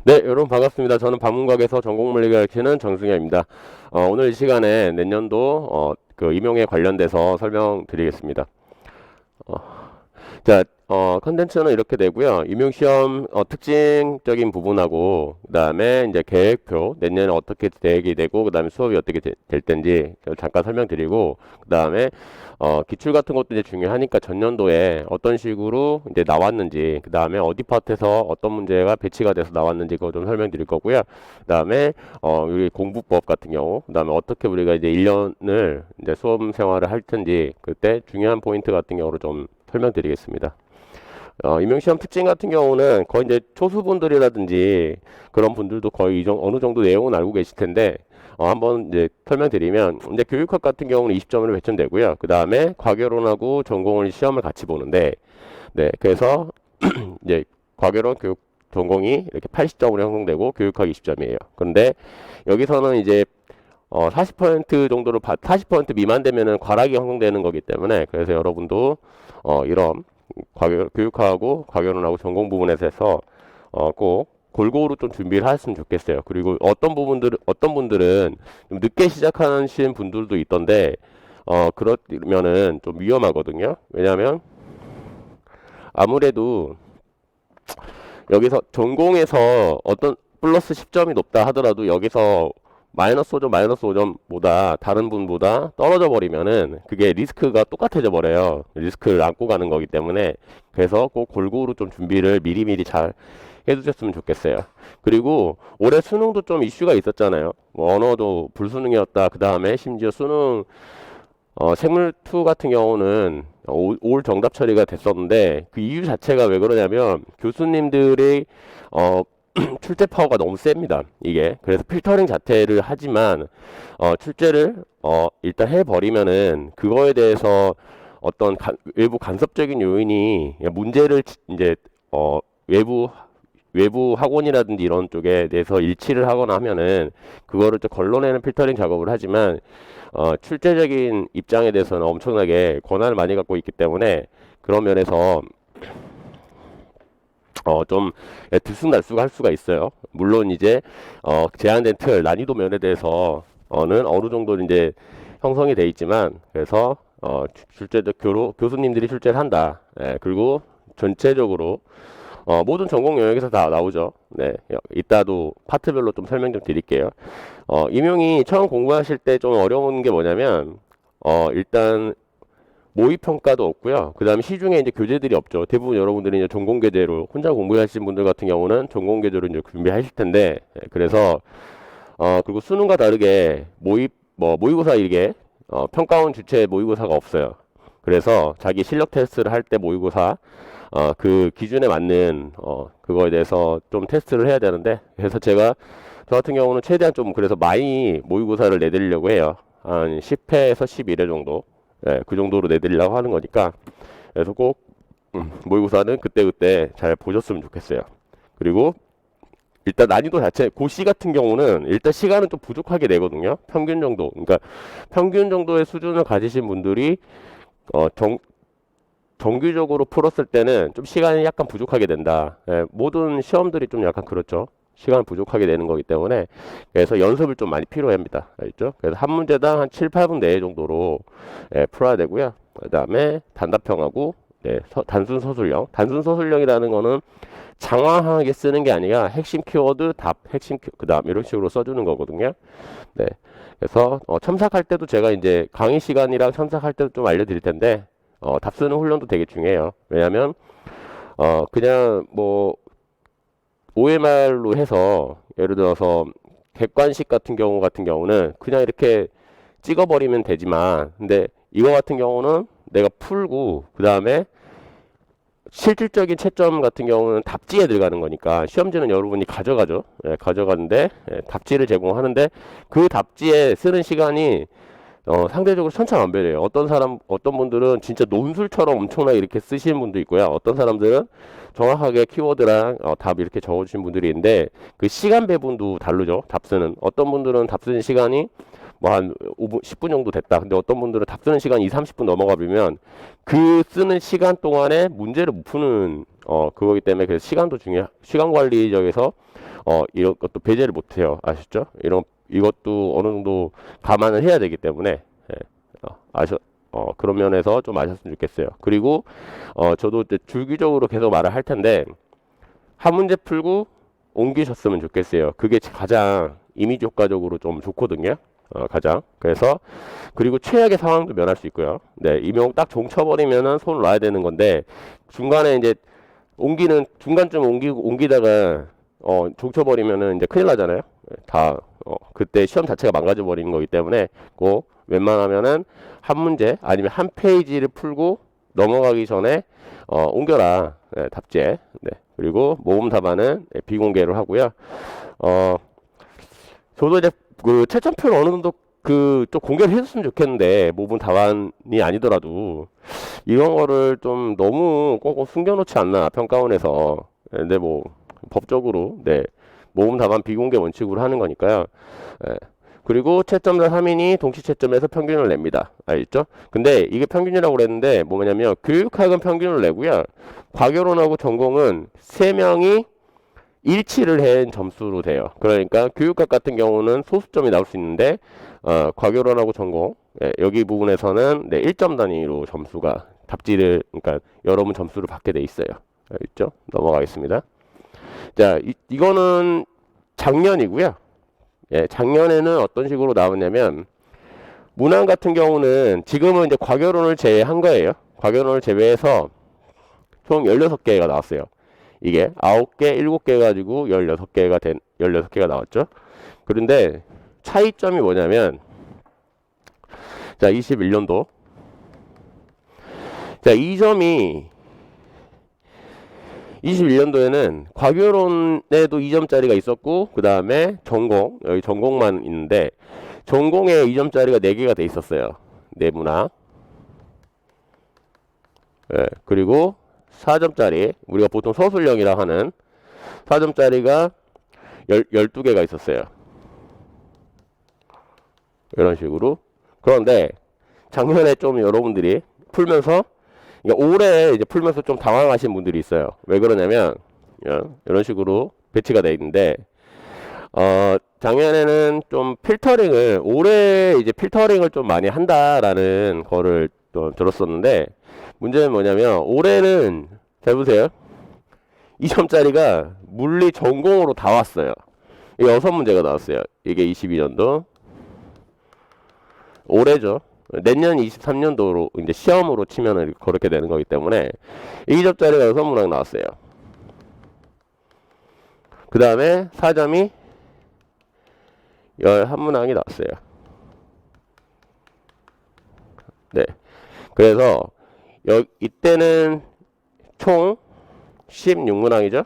네, 여러분 반갑습니다. 저는 방문각에서 전공물리 가르치는 정승현입니다. 오늘 이 시간에 내년도 그 임용에 관련돼서 설명드리겠습니다. 어, 자, 컨텐츠는 이렇게 되고요. 임용시험 특징적인 부분하고 그다음에 이제 계획표 내년에 어떻게 계획이 되고 그다음에 수업이 어떻게 될 텐지 잠깐 설명드리고 그다음에 기출 같은 것도 이제 중요하니까 전년도에 어떤 식으로 이제 나왔는지 그다음에 어디 파트에서 어떤 문제가 배치가 돼서 나왔는지 그거 좀 설명드릴 거고요. 그다음에 우리 공부법 같은 경우 그다음에 어떻게 우리가 이제 1년을 이제 수업 생활을 할 텐지 그때 중요한 포인트 같은 경우로 좀 설명드리겠습니다. 임용시험 특징 같은 경우는 거의 이제 초수분들이라든지 그런 분들도 거의 어느 정도 내용은 알고 계실 텐데, 한번 이제 설명드리면, 이제 교육학 같은 경우는 20점으로 배점되고요. 그 다음에 과교론하고 전공을 시험을 같이 보는데, 네, 그래서 이제 과교론 교육 전공이 이렇게 80점으로 형성되고 교육학 20점이에요. 그런데 여기서는 이제 40% 정도로 40% 미만 되면은 과락이 형성되는 거기 때문에 그래서 여러분도 이런 교육하고 과교론하고 전공 부분에서 꼭 골고루 좀 준비를 하셨으면 좋겠어요. 그리고 어떤 분들은 좀 늦게 시작하시는 분들도 있던데, 그러면은 좀 위험하거든요. 왜냐하면 아무래도 여기서 전공에서 어떤 플러스 10점이 높다 하더라도 여기서 마이너스 5점보다 다른 분보다 떨어져 버리면은 그게 리스크가 똑같아져 버려요. 리스크를 안고 가는 거기 때문에 그래서 꼭 골고루 좀 준비를 미리미리 잘 해두셨으면 좋겠어요. 그리고 올해 수능도 좀 이슈가 있었잖아요. 뭐 언어도 불수능이었다. 그 다음에 심지어 수능 생물2 같은 경우는 올 정답 처리가 됐었는데 그 이유 자체가 왜 그러냐면 교수님들의 출제 파워가 너무 셉니다. 이게 그래서 필터링 자체를 하지만 출제를 일단 해버리면은 그거에 대해서 어떤 외부 간섭적인 요인이 문제를 이제 외부 학원이라든지 이런 쪽에 대해서 일치를 하거나 하면은 그거를 또 걸러내는 필터링 작업을 하지만 출제적인 입장에 대해서는 엄청나게 권한을 많이 갖고 있기 때문에 그런 면에서 좀 들쑥날쑥 할 수가 있어요. 물론 이제 제한된 틀 난이도 면에 대해서는 어느 정도 이제 형성이 돼 있지만 그래서 출제적 교수님들이 출제를 한다. 예, 그리고 전체적으로 모든 전공 영역에서 다 나오죠. 네, 이따도 파트별로 좀 설명 좀 드릴게요. 임용이 처음 공부하실 때 좀 어려운 게 뭐냐면 일단 모의평가도 없고요. 그 다음에 시중에 이제 교재들이 없죠. 대부분 여러분들이 이제 전공교재로 혼자 공부하시는 분들 같은 경우는 전공교재로 이제 준비하실 텐데, 그래서, 그리고 수능과 다르게 모의고사 이게, 평가원 주체 모의고사가 없어요. 그래서 자기 실력 테스트를 할 때 모의고사, 그 기준에 맞는, 그거에 대해서 좀 테스트를 해야 되는데, 그래서 저 같은 경우는 최대한 좀 그래서 많이 모의고사를 내드리려고 해요. 한 10회에서 11회 정도. 예, 그 정도로 내드리려고 하는 거니까 그래서 꼭 모의고사는 그때그때 잘 보셨으면 좋겠어요. 그리고 일단 난이도 자체 고시 같은 경우는 일단 시간은 좀 부족하게 내거든요. 평균 정도. 그러니까 평균 정도의 수준을 가지신 분들이 어, 정, 정규적으로 풀었을 때는 좀 시간이 약간 부족하게 된다. 예, 모든 시험들이 좀 약간 그렇죠. 시간 부족하게 되는 거기 때문에 그래서 연습을 좀 많이 필요합니다. 알죠? 그래서 한 문제당 한 7, 8분 내에 정도로 풀어야 되고요. 그다음에 단답형하고 단순 서술형. 단순 서술형이라는 거는 장황하게 쓰는 게 아니라 핵심 키워드 답, 그다음 이런 식으로 써주는 거거든요. 네. 그래서 첨삭할 때도 제가 이제 강의 시간이랑 첨삭할 때도 좀 알려드릴 텐데 답 쓰는 훈련도 되게 중요해요. 왜냐하면 그냥 뭐 OMR로 해서 예를 들어서 객관식 같은 경우는 그냥 이렇게 찍어버리면 되지만 근데 이거 같은 경우는 내가 풀고 그 다음에 실질적인 채점 같은 경우는 답지에 들어가는 거니까 시험지는 여러분이 가져가죠. 예, 가져가는데 답지를 제공하는데 그 답지에 쓰는 시간이 상대적으로 천차만별이에요. 어떤 분들은 진짜 논술처럼 엄청나게 이렇게 쓰시는 분도 있고요. 어떤 사람들은 정확하게 키워드랑 답 이렇게 적어주신 분들이 있는데 그 시간 배분도 다르죠. 답 쓰는. 어떤 분들은 답 쓰는 시간이 뭐 한 5분, 10분 정도 됐다. 근데 어떤 분들은 답 쓰는 시간이 2, 30분 넘어가 버리면 그 쓰는 시간 동안에 문제를 못 푸는 그거기 때문에 그래서 시간 관리적에서 이런 것도 배제를 못해요. 아시죠? 이것도 어느 정도 감안을 해야 되기 때문에, 예, 그런 면에서 좀 아셨으면 좋겠어요. 그리고, 저도 이제 주기적으로 계속 말을 할 텐데, 한 문제 풀고 옮기셨으면 좋겠어요. 그게 가장 이미지 효과적으로 좀 좋거든요. 가장. 그래서, 그리고 최악의 상황도 면할 수 있고요. 네, 이명 딱 종쳐버리면은 손을 놔야 되는 건데, 중간에 이제 중간쯤 옮기다가, 종쳐버리면은 이제 큰일 나잖아요. 그때 시험 자체가 망가져 버리는 거기 때문에, 꼭 웬만하면은 한 문제 아니면 한 페이지를 풀고 넘어가기 전에, 옮겨라. 네, 답제. 네. 그리고 모범 답안은 비공개로 하고요. 저도 이제 그 채점표를 어느 정도 좀 공개를 해줬으면 좋겠는데, 모범 답안이 아니더라도 이런 거를 좀 너무 꽁꽁 숨겨놓지 않나, 평가원에서. 근데 뭐 법적으로, 네, 모범 답안 비공개 원칙으로 하는 거니까요. 예. 그리고 채점자 3인이 동시 채점에서 평균을 냅니다. 알겠죠? 근데 이게 평균이라고 그랬는데 뭐냐면 교육학은 평균을 내고요. 과교론하고 전공은 3명이 일치를 한 점수로 돼요. 그러니까 교육학 같은 경우는 소수점이 나올 수 있는데, 과교론하고 전공, 예, 여기 부분에서는 네, 1점 단위로 점수가 그러니까 여러분 점수를 받게 돼 있어요. 알겠죠? 넘어가겠습니다. 자, 이거는 작년이고요. 예, 작년에는 어떤 식으로 나왔냐면, 문항 같은 경우는 지금은 이제 과교론을 제외한 거예요. 과교론을 제외해서 총 16개가 나왔어요. 이게 9개, 7개 가지고 16개가 나왔죠. 그런데 차이점이 뭐냐면, 자, 21년도. 자, 이 점이 21년도에는 과교론에도 2점짜리가 있었고, 그 다음에 여기 전공만 있는데, 전공에 2점짜리가 4개가 돼 있었어요. 내문항. 예, 그리고 4점짜리, 우리가 보통 서술형이라 하는 4점짜리가 12개가 있었어요. 이런 식으로. 그런데 작년에 좀 여러분들이 풀면서, 그러니까 올해 이제 풀면서 좀 당황하신 분들이 있어요. 왜 그러냐면, 이런 식으로 배치가 돼 있는데, 작년에는 좀 올해 이제 필터링을 좀 많이 한다라는 거를 또 들었었는데, 문제는 뭐냐면, 올해는, 잘 보세요. 2점짜리가 물리 전공으로 다 왔어요. 이게 6문제가 나왔어요. 이게 22년도. 올해죠. 내년 23년도로 이제 시험으로 치면은 그렇게 되는 거기 때문에 2점짜리가 6문항 나왔어요. 그 다음에 4점이 11문항이 나왔어요. 네. 그래서 이때는 총 16문항이죠.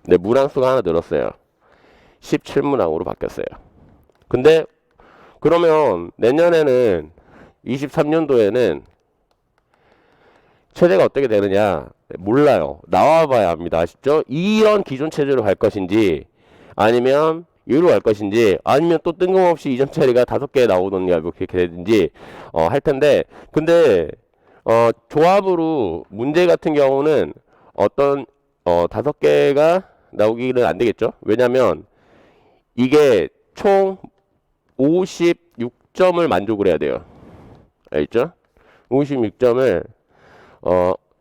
네, 문항 수가 하나 늘었어요. 17문항으로 바뀌었어요. 근데 그러면 내년에는 23년도에는 체제가 어떻게 되느냐? 몰라요. 나와봐야 합니다. 아시죠? 이런 기존 체제로 갈 것인지, 아니면 이로 갈 것인지, 아니면 또 뜬금없이 2점짜리가 5개 나오던가 뭐 그렇게 되든지 할 텐데, 근데 조합으로 문제 같은 경우는 5개가 나오기는 안 되겠죠? 왜냐면 이게 총 56점을 만족을 해야 돼요. 알겠죠? 56점을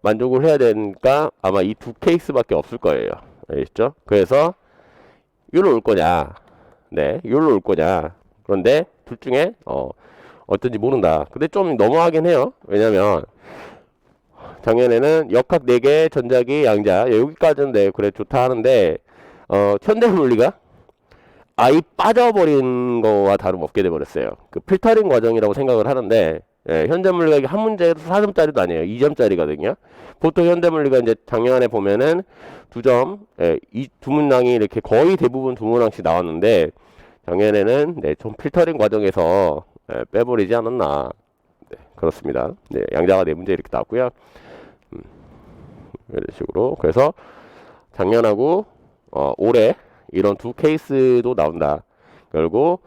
만족을 해야 되니까 아마 이 두 케이스밖에 없을 거예요. 알겠죠? 그래서 이리로 올 거냐? 네, 이리로 올 거냐? 그런데 둘 중에 어떤지 모른다. 근데 좀 너무하긴 해요. 왜냐면 작년에는 역학 4개, 전자기, 양자, 여기까지는 네, 그래 좋다 하는데 현대물리가 아예 빠져버린 거와 다름없게 돼버렸어요. 그 필터링 과정이라고 생각을 하는데, 예, 현대물리가 한 문제에도 4점짜리도 아니에요. 2점짜리거든요. 보통 현대물리가 이제 작년에 보면은 2점, 예, 이 두 문항이 이렇게 거의 대부분 두 문항씩 나왔는데, 작년에는 네, 좀 필터링 과정에서 빼버리지 않았나. 네, 그렇습니다. 네, 양자가 4문제 이렇게 나왔고요. 이런 식으로. 그래서 작년하고 올해 이런 두 케이스도 나온다. 그리고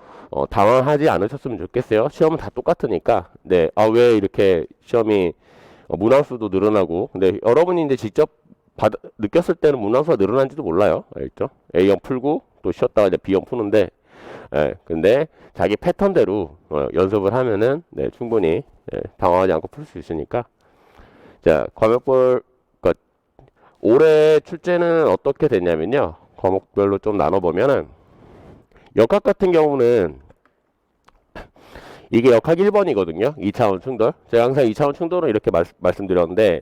당황하지 않으셨으면 좋겠어요. 시험은 다 똑같으니까. 네, 왜 이렇게 시험이 문항 수도 늘어나고. 근데 여러분이 이제 직접 느꼈을 때는 문항수가 늘어난지도 몰라요. 알죠? A형 풀고 또 쉬었다가 이제 B형 푸는데, 근데 자기 패턴대로 연습을 하면은 네, 충분히 당황하지 않고 풀 수 있으니까. 자, 과목별, 그러니까 올해 출제는 어떻게 됐냐면요. 과목별로 좀 나눠보면은 역학 같은 경우는 이게 역학 1번이거든요. 2차원 충돌. 제가 항상 2차원 충돌은 이렇게 말씀드렸는데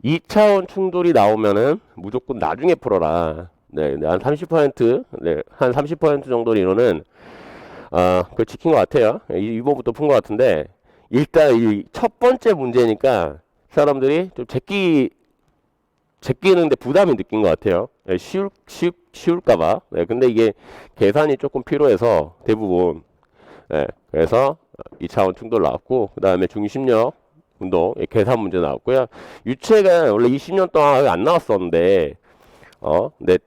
2차원 충돌이 나오면은 무조건 나중에 풀어라. 네, 한 30%, 네, 한 30% 정도 인원은 그걸 지킨 것 같아요. 2번부터 푼 것 같은데 일단 이 첫 번째 문제니까 사람들이 좀 제끼는데 부담이 느낀 것 같아요. 네, 쉬울까봐. 네, 근데 이게 계산이 조금 필요해서 대부분. 네, 그래서 2차원 충돌 나왔고, 그 다음에 중심력 운동, 계산 문제 나왔고요. 유체가 원래 20년 동안 안 나왔었는데, 근데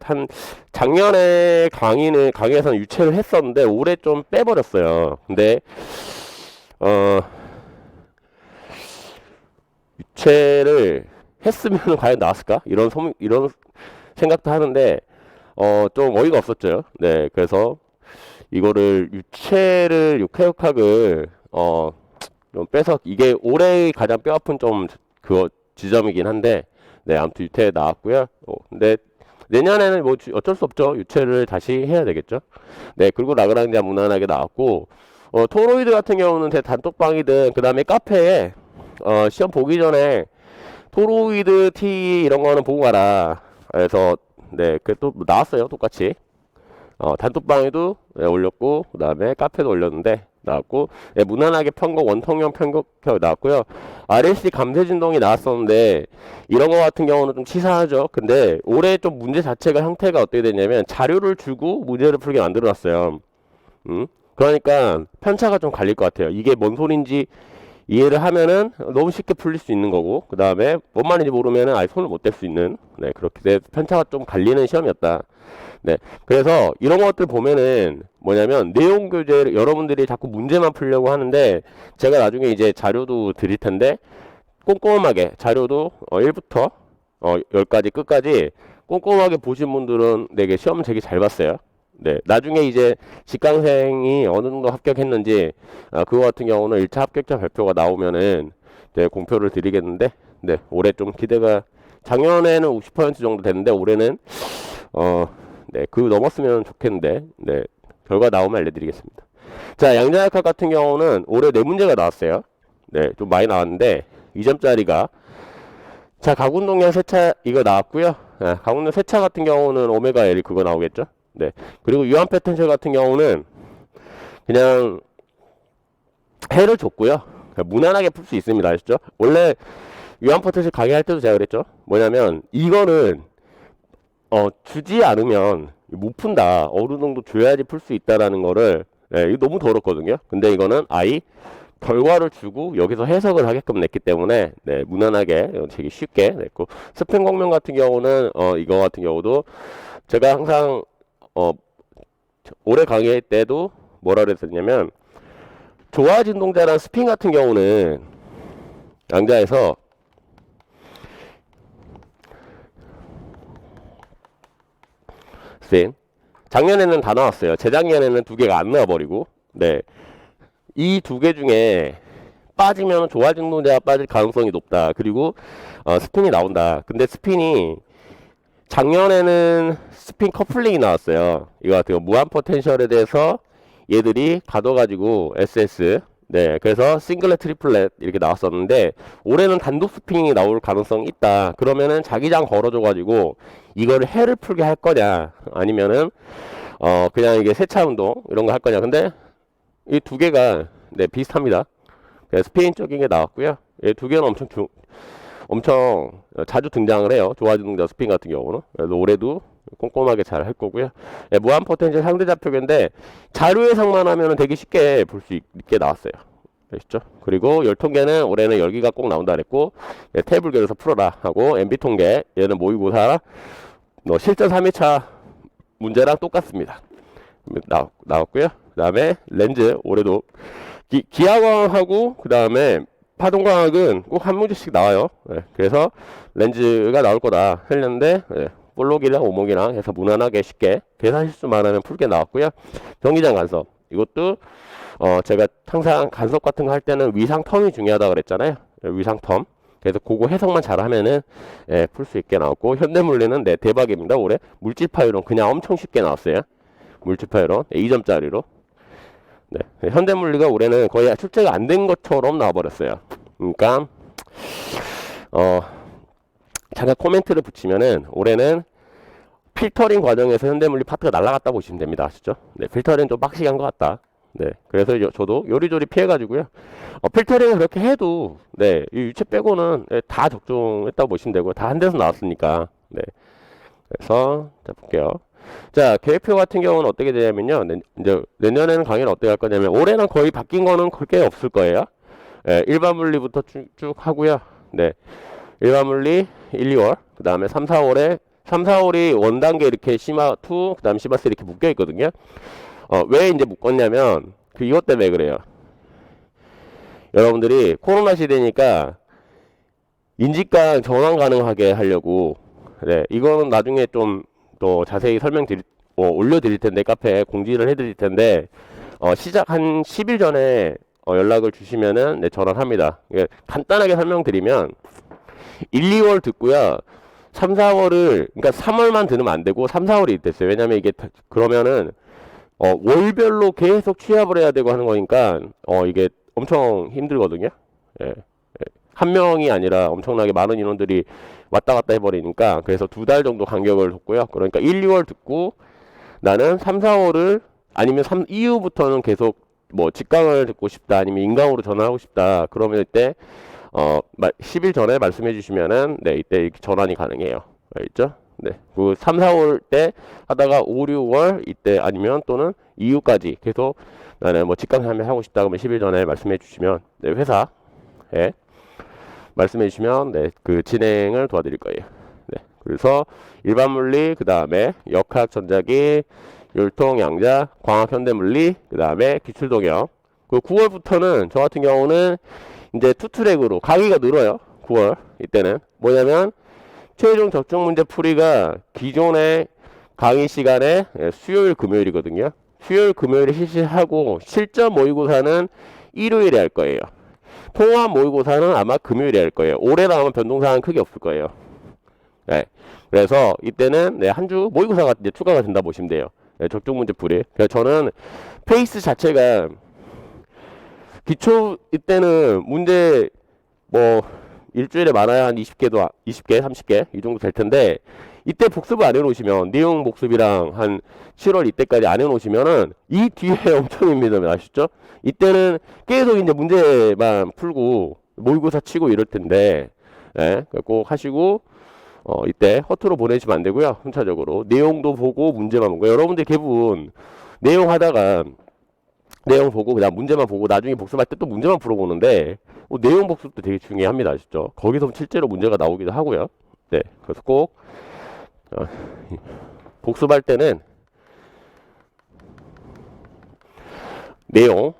작년에 강의에서는 유체를 했었는데, 올해 좀 빼버렸어요. 근데, 유체를 했으면 과연 나왔을까? 이런 생각도 하는데, 좀 어이가 없었죠. 네, 그래서 이거를 육해역학을, 좀 빼서, 이게 올해 가장 뼈아픈 좀 그거 지점이긴 한데, 네, 아무튼 유태 나왔고요. 근데 내년에는 뭐 어쩔 수 없죠. 유체를 다시 해야 되겠죠. 네, 그리고 라그랑냐 무난하게 나왔고, 토로이드 같은 경우는 제 단톡방이든, 그 다음에 카페에, 시험 보기 전에 토로이드 T 이런 거는 보고 가라. 그래서 네, 그 또 나왔어요. 똑같이. 단톡방에도 네, 올렸고, 그 다음에 카페도 올렸는데 나왔고, 네, 무난하게 편곡 원통형 편곡 나왔고요. RLC 감쇄 진동이 나왔었는데 이런 거 같은 경우는 좀 치사하죠. 근데 올해 좀 문제 자체가 형태가 어떻게 됐냐면 자료를 주고 문제를 풀게 만들어놨어요. 그러니까 편차가 좀 갈릴 것 같아요. 이게 뭔 소린지 이해를 하면은 너무 쉽게 풀릴 수 있는 거고, 그 다음에 뭔 말인지 모르면은 아예 손을 못 댈 수 있는, 네, 그렇게 돼 편차가 좀 갈리는 시험이었다. 네, 그래서 이런 것들 보면은 뭐냐면 내용 교재를 여러분들이 자꾸 문제만 풀려고 하는데 제가 나중에 이제 자료도 드릴 텐데 꼼꼼하게 자료도 1부터 10까지 끝까지 꼼꼼하게 보신 분들은 되게 시험 되게 잘 봤어요. 네, 나중에 이제 직강생이 어느 정도 합격했는지 그거 같은 경우는 1차 합격자 발표가 나오면은 네, 공표를 드리겠는데, 네, 올해 좀 기대가, 작년에는 50% 정도 됐는데 올해는 네, 그 넘었으면 좋겠는데, 네, 결과 나오면 알려드리겠습니다. 자, 양자역학 같은 경우는 올해 4문제가 나왔어요. 네, 좀 많이 나왔는데 2점짜리가, 자, 가운동량 세차 이거 나왔고요. 네, 가운동 세차 같은 경우는 오메가 L 그거 나오겠죠. 네, 그리고 유한 패턴셜 같은 경우는 그냥 해를 줬고요. 무난하게 풀 수 있습니다. 아시죠? 원래 유한 패턴셜 강의할 때도 제가 그랬죠. 뭐냐면 이거는 주지 않으면 못 푼다. 어느 정도 줘야지 풀 수 있다라는 거를, 네, 이거 너무 더럽거든요. 근데 이거는 결과를 주고 여기서 해석을 하게끔 냈기 때문에 네, 무난하게 되게 쉽게 냈고, 스핀 공명 같은 경우는 이거 같은 경우도 제가 항상 올해 강의할 때도 뭐라 그랬었냐면, 조화 진동자랑 스핀 같은 경우는 양자에서 스핀 작년에는 다 나왔어요. 재작년에는 2개가 안 나와버리고, 네, 이 2개 중에 빠지면 조화 진동자가 빠질 가능성이 높다. 그리고 스핀이 나온다. 근데 스핀이 작년에는 스핀 커플링이 나왔어요. 이거 같은 거 무한 포텐셜에 대해서 얘들이 가둬가지고 SS, 네, 그래서 싱글렛 트리플렛 이렇게 나왔었는데 올해는 단독 스핀이 나올 가능성이 있다. 그러면은 자기장 걸어줘가지고 이거를 해를 풀게 할 거냐, 아니면은 그냥 이게 세차 운동 이런 거 할 거냐. 근데 이 2개가 네, 비슷합니다. 스페인적인 게 나왔고요. 이 2개는 엄청 자주 등장을 해요. 조화진동자 스핀 같은 경우는. 그래서 올해도 꼼꼼하게 잘 할 거고요. 네, 무한 포텐셜 상대 좌표계인데 자료 예상만 하면 되게 쉽게 볼 수 있게 나왔어요. 아시죠? 그리고 열통계는 올해는 열기가 꼭 나온다 그랬고, 네, 테이블계에서 풀어라 하고, MB통계 얘는 모의고사 실전 3회차 문제랑 똑같습니다. 나왔고요. 그 다음에 렌즈 올해도 기하광하고 그 다음에 파동광학은 꼭 한 문제씩 나와요. 예, 그래서 렌즈가 나올 거다 했는데 예, 볼록이랑 오목이랑 해서 무난하게 쉽게 계산 실수만 하면 풀게 나왔고요. 전기장 간섭 이것도 제가 항상 간섭 같은 거 할 때는 위상 텀이 중요하다 그랬잖아요. 예, 위상 텀. 그래서 그거 해석만 잘하면은 예, 풀 수 있게 나왔고 현대물리는 네 대박입니다. 올해 물질 파이론 그냥 엄청 쉽게 나왔어요. 물질 파이론 2점짜리로. 네, 현대물리가 올해는 거의 출제가 안 된 것처럼 나와버렸어요. 그러니까 잠깐 코멘트를 붙이면은 올해는 필터링 과정에서 현대물리 파트가 날아갔다 보시면 됩니다. 아시죠? 네, 필터링 좀 빡시게 한 것 같다. 네, 그래서 저도 요리조리 피해가지고요. 필터링을 그렇게 해도 네, 이 유체 빼고는 네, 다 적중했다고 보시면 되고 다 한 데서 나왔으니까. 네, 그래서 자 볼게요. 자, 계획표 같은 경우는 어떻게 되냐면요. 이제 내년에는 강의는 어떻게 할 거냐면 올해는 거의 바뀐 거는 그렇게 없을 거예요. 네, 일반 물리부터 쭉 하고요. 네, 일반 물리 1, 2월, 그 다음에 3, 4월에 3, 4월이 원단계 이렇게 시마 2, 그 다음에 시마 3 이렇게 묶여 있거든요. 왜 이제 묶었냐면 이것 때문에 그래요. 여러분들이 코로나 시대니까 인직강 전환 가능하게 하려고 네, 이거는 나중에 좀 또 자세히 올려드릴 텐데 카페에 공지를 해드릴 텐데 시작 한 10일 전에 연락을 주시면은 네, 전환합니다. 간단하게 설명드리면 1, 2월 듣고요. 3, 4월을 그러니까 3월만 들으면 안 되고 3, 4월이 됐어요. 왜냐면 이게 그러면은 월별로 계속 취합을 해야 되고 하는 거니까 이게 엄청 힘들거든요. 예. 한 명이 아니라 엄청나게 많은 인원들이 왔다 갔다 해버리니까 그래서 2달 정도 간격을 뒀고요. 그러니까 1, 2월 듣고 나는 3, 4월을 아니면 3 이후부터는 계속 뭐 직강을 듣고 싶다 아니면 인강으로 전화하고 싶다 그러면 이때 10일 전에 말씀해 주시면은 네 이때 전환이 가능해요. 알겠죠? 네. 그 3, 4월 때 하다가 5, 6월 이때 아니면 또는 이후까지 계속 나는 뭐 직강 하고 싶다 그러면 10일 전에 말씀해 주시면 네, 회사에 말씀해 주시면 네, 그 진행을 도와드릴 거예요. 네. 그래서 일반 물리 그다음에 역학 전자기 율통 양자 광학 현대 물리 그다음에 기출 동영 그 9월부터는 저 같은 경우는 이제 투트랙으로 강의가 늘어요. 9월 이때는 뭐냐면 최종 적중 문제 풀이가 기존의 강의 시간에 수요일 금요일이거든요. 수요일 금요일에 실시하고 실전 모의고사는 일요일에 할 거예요. 통합 모의고사는 아마 금요일에 할 거예요. 올해 나오면 변동사항은 크게 없을 거예요. 네. 그래서 이때는 네, 한 주 모의고사가 이제 추가가 된다 보시면 돼요. 네, 적중 문제 풀이. 그래서 저는 페이스 자체가 기초 이때는 문제 뭐 일주일에 많아야 한 20개도 20개, 30개 이 정도 될 텐데 이때 복습을 안 해놓으시면 내용 복습이랑 한 7월 이때까지 안 해놓으시면은 이 뒤에 엄청 힘들면 아시죠? 이때는 계속 이제 문제만 풀고 모의고사 치고 이럴 텐데 예, 꼭 하시고 이때 허투루 보내시면 안 되고요. 순차적으로 내용도 보고 문제만 보고 여러분들 대부분 내용 하다가 내용 보고 그다음 문제만 보고 나중에 복습할 때 또 문제만 풀어보는데 내용 복습도 되게 중요합니다. 아시죠? 거기서 실제로 문제가 나오기도 하고요. 네, 그래서 꼭 복습할 때는 내용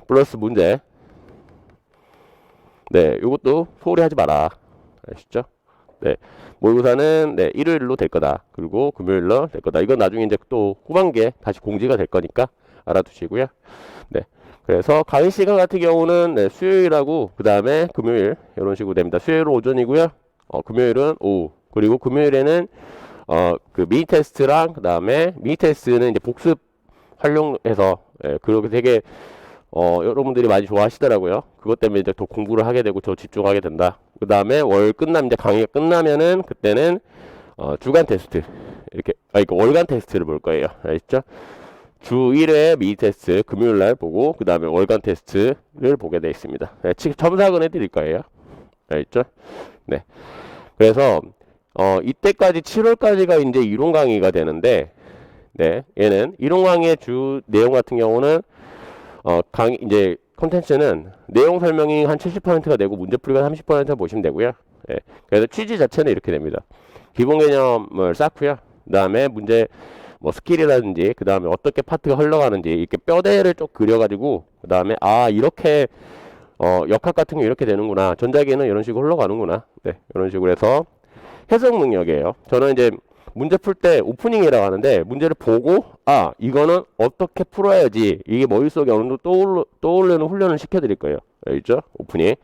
플러스 문제 네, 이것도 소홀히 하지 마라. 아시죠? 네, 모의고사는 네, 일요일로 될 거다. 그리고 금요일로 될 거다. 이건 나중에 이제 또 후반기에 다시 공지가 될 거니까 알아두시고요. 네, 그래서 강의 시간 같은 경우는 네, 수요일하고 그 다음에 금요일 이런 식으로 됩니다. 수요일은 오전이고요. 금요일은 오후. 그리고 금요일에는 그 미니 테스트랑 그 다음에 미니 테스트는 이제 복습 활용해서 예, 그렇게 되게 여러분들이 많이 좋아하시더라고요. 그것 때문에 이제 더 공부를 하게 되고 더 집중하게 된다. 그 다음에 이제 강의가 끝나면은 그때는 주간 테스트 이렇게 그러니까 월간 테스트를 볼 거예요. 알겠죠? 주 1회 미니 테스트 금요일 날 보고 그 다음에 월간 테스트를 보게 되어 있습니다. 네, 첨삭은 해드릴 거예요. 알겠죠? 네. 그래서 이때까지 7월까지가 이제 이론 강의가 되는데 네, 얘는 이론 강의의 주 내용 같은 경우는 이제 콘텐츠는 내용 설명이 한 70%가 되고 문제풀이가 30% 보시면 되고요. 예. 그래서 취지 자체는 이렇게 됩니다. 기본 개념을 쌓고요. 그 다음에 문제 뭐 스킬이라든지 그 다음에 어떻게 파트가 흘러가는지 이렇게 뼈대를 쭉 그려가지고 그 다음에 이렇게 역학 같은 게 이렇게 되는구나. 전자기는 이런 식으로 흘러가는구나. 네, 이런 식으로 해서 해석 능력이에요. 저는 이제 문제 풀 때 오프닝이라고 하는데 문제를 보고 이거는 어떻게 풀어야지 이게 머릿속에 어느 정도 떠오르는 훈련을 시켜드릴 거예요. 알죠? 오프닝.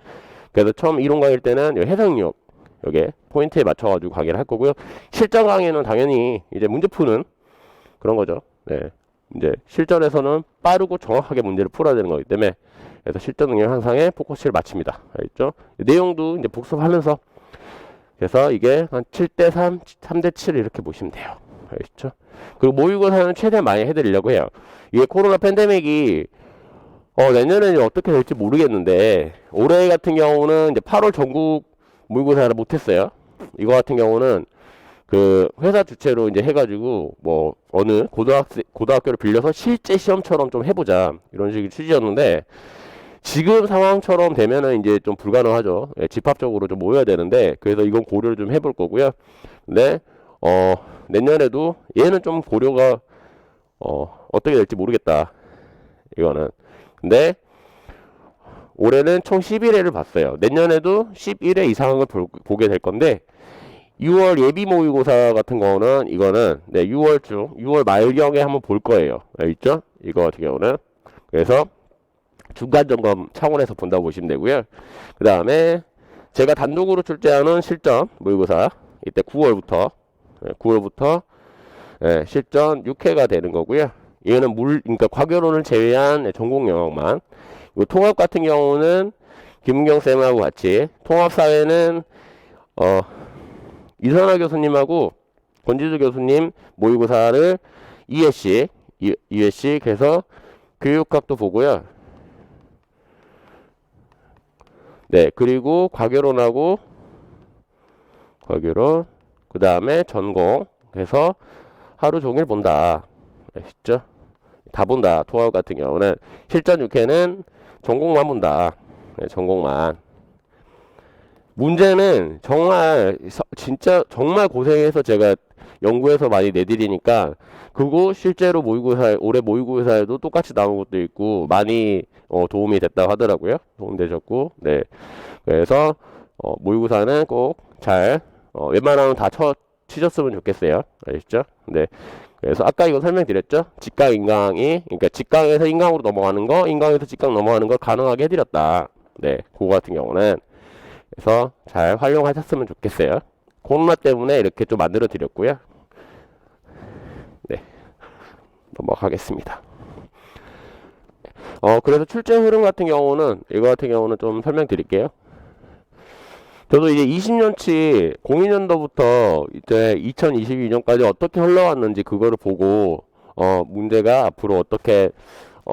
그래서 처음 이론 강의일 때는 해석 능력 여기에 포인트에 맞춰가지고 강의를 할 거고요. 실전 강의는 당연히 이제 문제 푸는 그런 거죠. 네. 이제 실전에서는 빠르고 정확하게 문제를 풀어야 되는 거기 때문에 그래서 실전 능력 향상에 포커스를 맞춥니다. 알죠? 내용도 이제 복습하면서 그래서 이게 한 7대 3, 3대 7 이렇게 보시면 돼요. 알죠? 그리고 모의고사는 최대한 많이 해드리려고 해요. 이게 코로나 팬데믹이 내년에는 어떻게 될지 모르겠는데 올해 같은 경우는 이제 8월 전국 모의고사를 못했어요. 이거 같은 경우는 그 회사 주체로 이제 해가지고 뭐 어느 고등학교를 빌려서 실제 시험처럼 좀 해보자 이런 식의 취지였는데 지금 상황처럼 되면은 이제 좀 불가능하죠. 예, 집합적으로 좀 모여야 되는데 그래서 이건 고려를 좀 해볼 거고요. 근데 내년에도 얘는 좀 고려가 어떻게 될지 모르겠다. 이거는 근데 올해는 총 11회를 봤어요. 내년에도 11회 이상을 보게 될 건데 6월 예비 모의고사 같은 거는 이거는 6월 말경에 한번 볼 거예요. 있죠? 이거 같은 경우는 그래서 중간 점검 차원에서 본다고 보시면 되고요. 그 다음에 제가 단독으로 출제하는 실전 모의고사 이때 9월부터 실전 6회가 되는 거고요. 이거는 그러니까 과교론을 제외한 전공 영역만. 통합 같은 경우는 김은경 쌤하고 같이 통합사회는 이선화 교수님하고 권지수 교수님 모의고사를 2회씩 해서 교육학도 보고요. 네, 그리고 과교론 그 다음에 전공 해서 하루 종일 본다. 아시죠? 다 본다. 통합 같은 경우는 실전 6회는 전공만 본다. 네, 전공만. 문제는 진짜 정말 고생해서 제가 연구해서 많이 내드리니까 그거 실제로 올해 모의고사에도 똑같이 나온 것도 있고 많이 도움이 됐다고 하더라고요. 도움되셨고, 네. 그래서 모의고사는 꼭 잘 웬만하면 다 치셨으면 좋겠어요. 아시죠? 네. 그래서 아까 이거 설명드렸죠? 직강, 인강이, 그러니까 직강에서 인강으로 넘어가는 거, 인강에서 직강 넘어가는 걸 가능하게 해드렸다. 네, 그거 같은 경우는. 그래서 잘 활용하셨으면 좋겠어요. 코로나 때문에 이렇게 좀 만들어 드렸고요. 네, 넘어가겠습니다. 그래서 출제 흐름 같은 경우는, 이거 같은 경우는 좀 설명드릴게요. 저도 이제 20년치 02년도부터 이제 2022년까지 어떻게 흘러왔는지 그거를 보고 문제가 앞으로 어떻게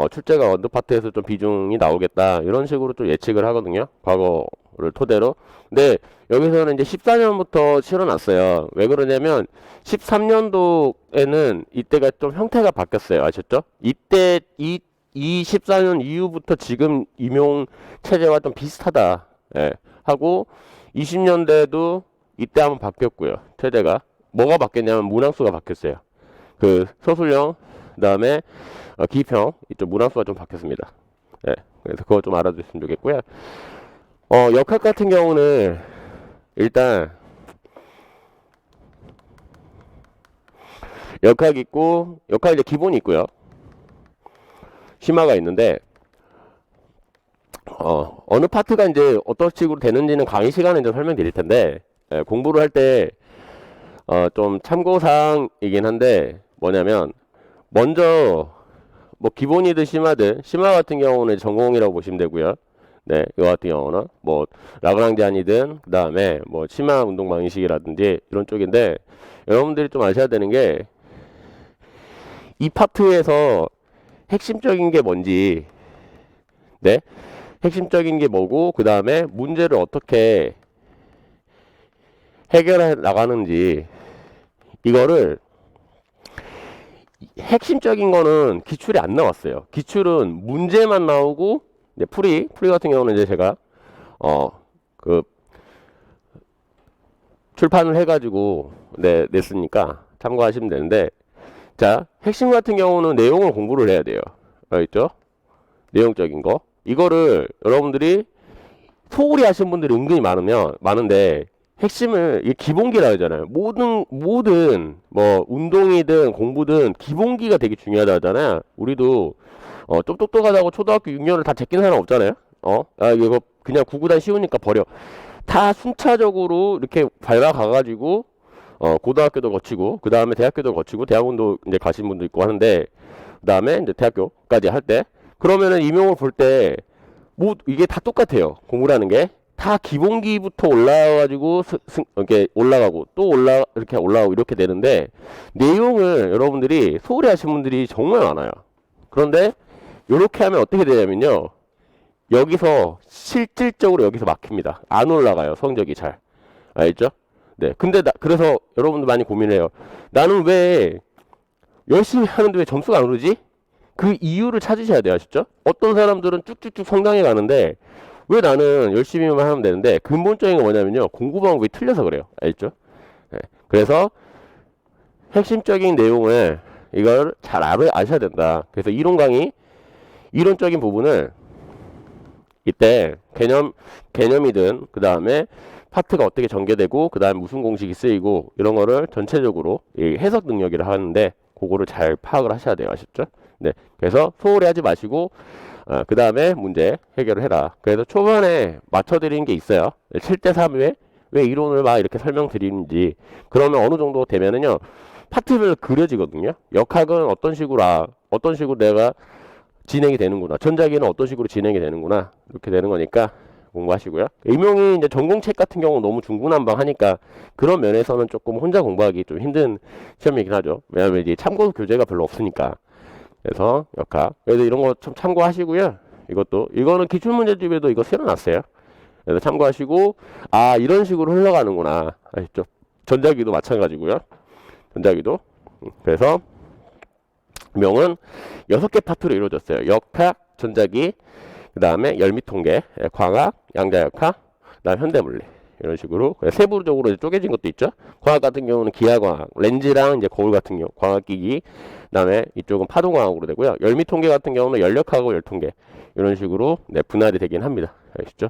출제가 어느 파트에서 좀 비중이 나오겠다 이런 식으로 좀 예측을 하거든요. 과거를 토대로. 근데 여기서는 이제 14년부터 실어놨어요. 왜 그러냐면 13년도에는 이때가 좀 형태가 바뀌었어요. 아셨죠? 이때 이 14년 이후부터 지금 임용 체제와 좀 비슷하다. 예, 하고 20년대도 이때 한번 바뀌었고요. 체제가 뭐가 바뀌었냐면 문항수가 바뀌었어요. 그 서술형 그다음에 기평 이쪽 문항수가 좀 바뀌었습니다. 네, 그래서 그거 좀 알아두셨으면 좋겠고요. 역학 같은 경우는 일단 역학 있고 역학 이제 기본이 있고요. 심화가 있는데 어느 파트가 이제 어떤 식으로 되는지는 강의 시간에 이제 설명드릴 텐데 공부를 할 때 좀 참고사항이긴 한데 뭐냐면 먼저 뭐 기본이든 심화든 심화 같은 경우는 전공이라고 보시면 되고요. 네, 이거 같은 경우는 뭐 라그랑지안이든 그 다음에 뭐 심화 운동 방식이라든지 이런 쪽인데 여러분들이 좀 아셔야 되는 게 이 파트에서 핵심적인 게 뭔지 네, 핵심적인 게 뭐고 그 다음에 문제를 어떻게 해결해 나가는지 이거를 핵심적인 거는 기출이 안 나왔어요. 기출은 문제만 나오고 이제 풀이 같은 경우는 이제 제가 그 출판을 해가지고 냈으니까 참고하시면 되는데 자 핵심 같은 경우는 내용을 공부를 해야 돼요. 알겠죠? 내용적인 거 이거를 여러분들이 소홀히 하시는 분들이 은근히 많은데, 핵심을, 이 기본기라 하잖아요. 모든, 뭐, 운동이든 공부든 기본기가 되게 중요하다 하잖아요. 우리도, 좀 똑똑하다고 초등학교 6년을 다 제낀 사람 없잖아요. 이거 그냥 구구단 쉬우니까 버려. 다 순차적으로 이렇게 밟아가가지고, 고등학교도 거치고, 그 다음에 대학교도 거치고, 대학원도 이제 가신 분도 있고 하는데, 그 다음에 이제 대학교까지 할 때, 그러면은 임용을 볼 때, 뭐, 이게 다 똑같아요. 공부라는 게. 다 기본기부터 올라와가지고, 이렇게 올라가고, 또 이렇게 올라가고, 이렇게 되는데, 내용을 여러분들이 소홀히 하신 분들이 정말 많아요. 그런데, 이렇게 하면 어떻게 되냐면요. 여기서, 실질적으로 여기서 막힙니다. 안 올라가요. 성적이 잘. 알죠? 네. 근데 그래서 여러분들 많이 고민해요. 나는 왜 열심히 하는데 왜 점수가 안 오르지? 그 이유를 찾으셔야 돼요. 아시죠? 어떤 사람들은 쭉쭉쭉 성장해 가는데 왜 나는 열심히만 하면 되는데 근본적인 건 뭐냐면요. 공부 방법이 틀려서 그래요. 알죠? 네. 그래서 핵심적인 내용을 이걸 잘 아셔야 된다. 그래서 이론 강의, 이론적인 부분을 이때 개념이든 그 다음에 파트가 어떻게 전개되고 그 다음에 무슨 공식이 쓰이고 이런 거를 전체적으로 이 해석 능력이라 하는데 그거를 잘 파악을 하셔야 돼요. 아셨죠? 네. 그래서 소홀히 하지 마시고 그 다음에 문제 해결을 해라. 그래서 초반에 맞춰드리는 게 있어요. 7대 3회 왜 이론을 막 이렇게 설명드리는지 그러면 어느 정도 되면은요 파트별 그려지거든요. 역학은 어떤 식으로 내가 진행이 되는구나. 전자기는 어떤 식으로 진행이 되는구나. 이렇게 되는 거니까 공부하시고요. 임용이 이제 전공책 같은 경우 너무 중구난방하니까 그런 면에서는 조금 혼자 공부하기 좀 힘든 시험이긴 하죠. 왜냐하면 이제 참고 교재가 별로 없으니까. 그래서 역학. 그래서 이런 거 좀 참고하시고요. 이거는 기출문제집에도 이거 실어놨어요. 그래서 참고하시고, 이런 식으로 흘러가는구나. 아시죠? 전자기도 마찬가지고요. 전자기도. 그래서 명은 6개 파트로 이루어졌어요. 역학, 전자기, 그 다음에 열미통계, 광학, 양자역학, 그 다음 현대물리. 이런 식으로 세부적으로 쪼개진 것도 있죠. 광학 같은 경우는 기하광학, 렌즈랑 이제 거울 같은 경우 광학기기, 그다음에 이쪽은 파동광학으로 되고요. 열미통계 같은 경우는 연력하고 열통계 이런 식으로 분할이 되긴 합니다. 아시죠?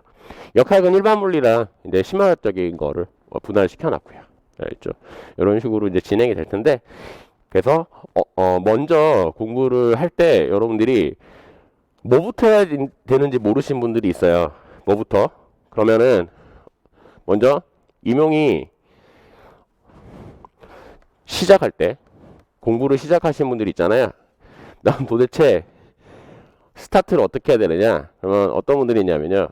역학은 일반 물리랑 이제 심화적인 거를 분할시켜 놨고요. 알죠? 이런 식으로 이제 진행이 될 텐데 그래서 먼저 공부를 할 때 여러분들이 뭐부터 해야 되는지 모르신 분들이 있어요. 뭐부터? 그러면은 먼저 임용이 시작할 때 공부를 시작하신 분들 있잖아요. 난 도대체 스타트를 어떻게 해야 되느냐? 그러면 어떤 분들이 있냐면요.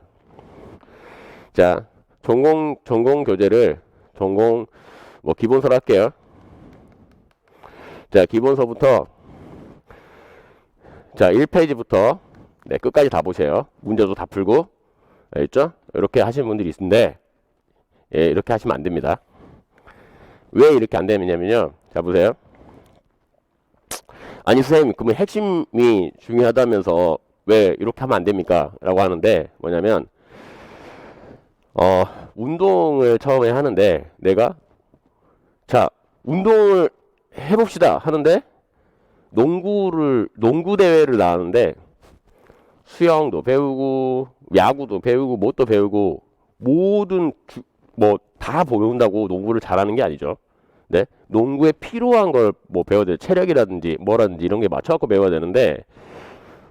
자, 전공 교재를 뭐 기본서로 할게요. 자, 기본서부터 자, 1페이지부터 네, 끝까지 다 보세요. 문제도 다 풀고 알겠죠? 이렇게 하시는 분들이 있는데 예, 이렇게 하시면 안 됩니다. 왜 이렇게 안 되느냐면요. 자, 보세요. 아니, 선생님, 그러면 핵심이 중요하다면서 왜 이렇게 하면 안 됩니까? 라고 하는데, 뭐냐면, 운동을 처음에 하는데, 자, 운동을 해봅시다. 하는데, 농구 대회를 나가는데, 수영도 배우고, 야구도 배우고, 뭣도 배우고, 다 배운다고 농구를 잘하는 게 아니죠. 네? 농구에 필요한 걸 뭐 배워야 돼요. 체력이라든지 뭐라든지 이런 게 맞춰갖고 배워야 되는데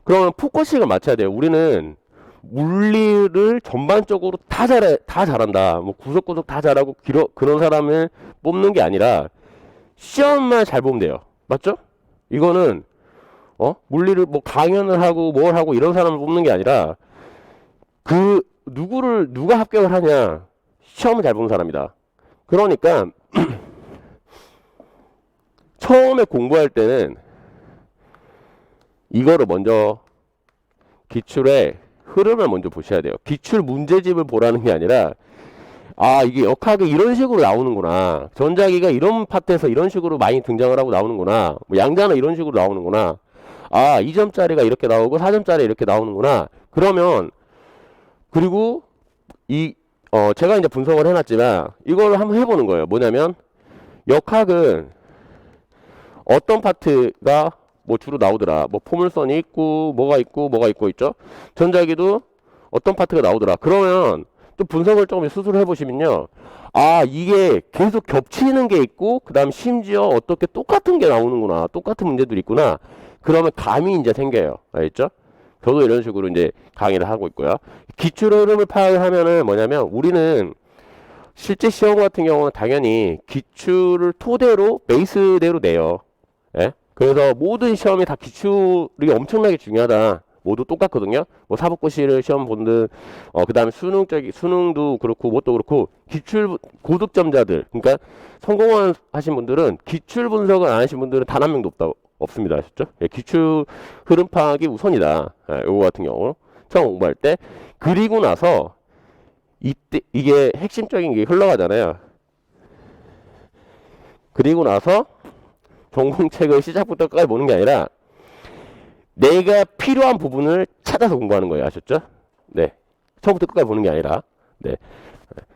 그러면 포커싱을 맞춰야 돼요. 우리는 물리를 전반적으로 다 잘한다. 뭐 구석구석 다 잘하고 그런 사람을 뽑는 게 아니라 시험만 잘 보면 돼요. 맞죠? 이거는 물리를 뭐 강연을 하고 뭘 하고 이런 사람을 뽑는 게 아니라 누가 합격을 하냐 시험을 잘 보는 사람이다. 그러니까 처음에 공부할 때는 이거를 먼저 기출의 흐름을 먼저 보셔야 돼요. 기출 문제집을 보라는 게 아니라 이게 역학이 이런 식으로 나오는구나. 전자기가 이런 파트에서 이런 식으로 많이 등장을 하고 나오는구나. 뭐 양자는 이런 식으로 나오는구나. 2점짜리가 이렇게 나오고 4점짜리 이렇게 나오는구나. 그러면 그리고 제가 이제 분석을 해놨지만 이걸 한번 해보는 거예요. 뭐냐면 역학은 어떤 파트가 뭐 주로 나오더라. 뭐 포물선이 있고 뭐가 있고 있죠. 전자기도 어떤 파트가 나오더라. 그러면 또 분석을 조금 스스로 해보시면요. 아, 이게 계속 겹치는 게 있고, 그 다음 심지어 어떻게 똑같은 게 나오는구나. 똑같은 문제들이 있구나. 그러면 감이 이제 생겨요. 알겠죠? 저도 이런 식으로 이제 강의를 하고 있고요. 기출 흐름을 파악을 하면은 뭐냐면, 우리는 실제 시험 같은 경우는 당연히 기출을 토대로, 베이스대로 내요. 예? 그래서 모든 시험이 다 기출이 엄청나게 중요하다. 모두 똑같거든요. 뭐 사법고시를 시험 본들, 그 다음에 수능도 그렇고, 뭣도 그렇고, 기출 고득점자들, 그러니까 성공하신 분들은 기출 분석을 안 하신 분들은 단 한 명도 없습니다. 아셨죠? 예, 기출 흐름 파악이 우선이다. 예, 요거 같은 경우 처음 공부할 때. 그리고 나서 이때 이게 핵심적인 게 흘러가잖아요. 그리고 나서 전공책을 시작부터 끝까지 보는 게 아니라 내가 필요한 부분을 찾아서 공부하는 거예요. 아셨죠? 네. 처음부터 끝까지 보는 게 아니라. 네.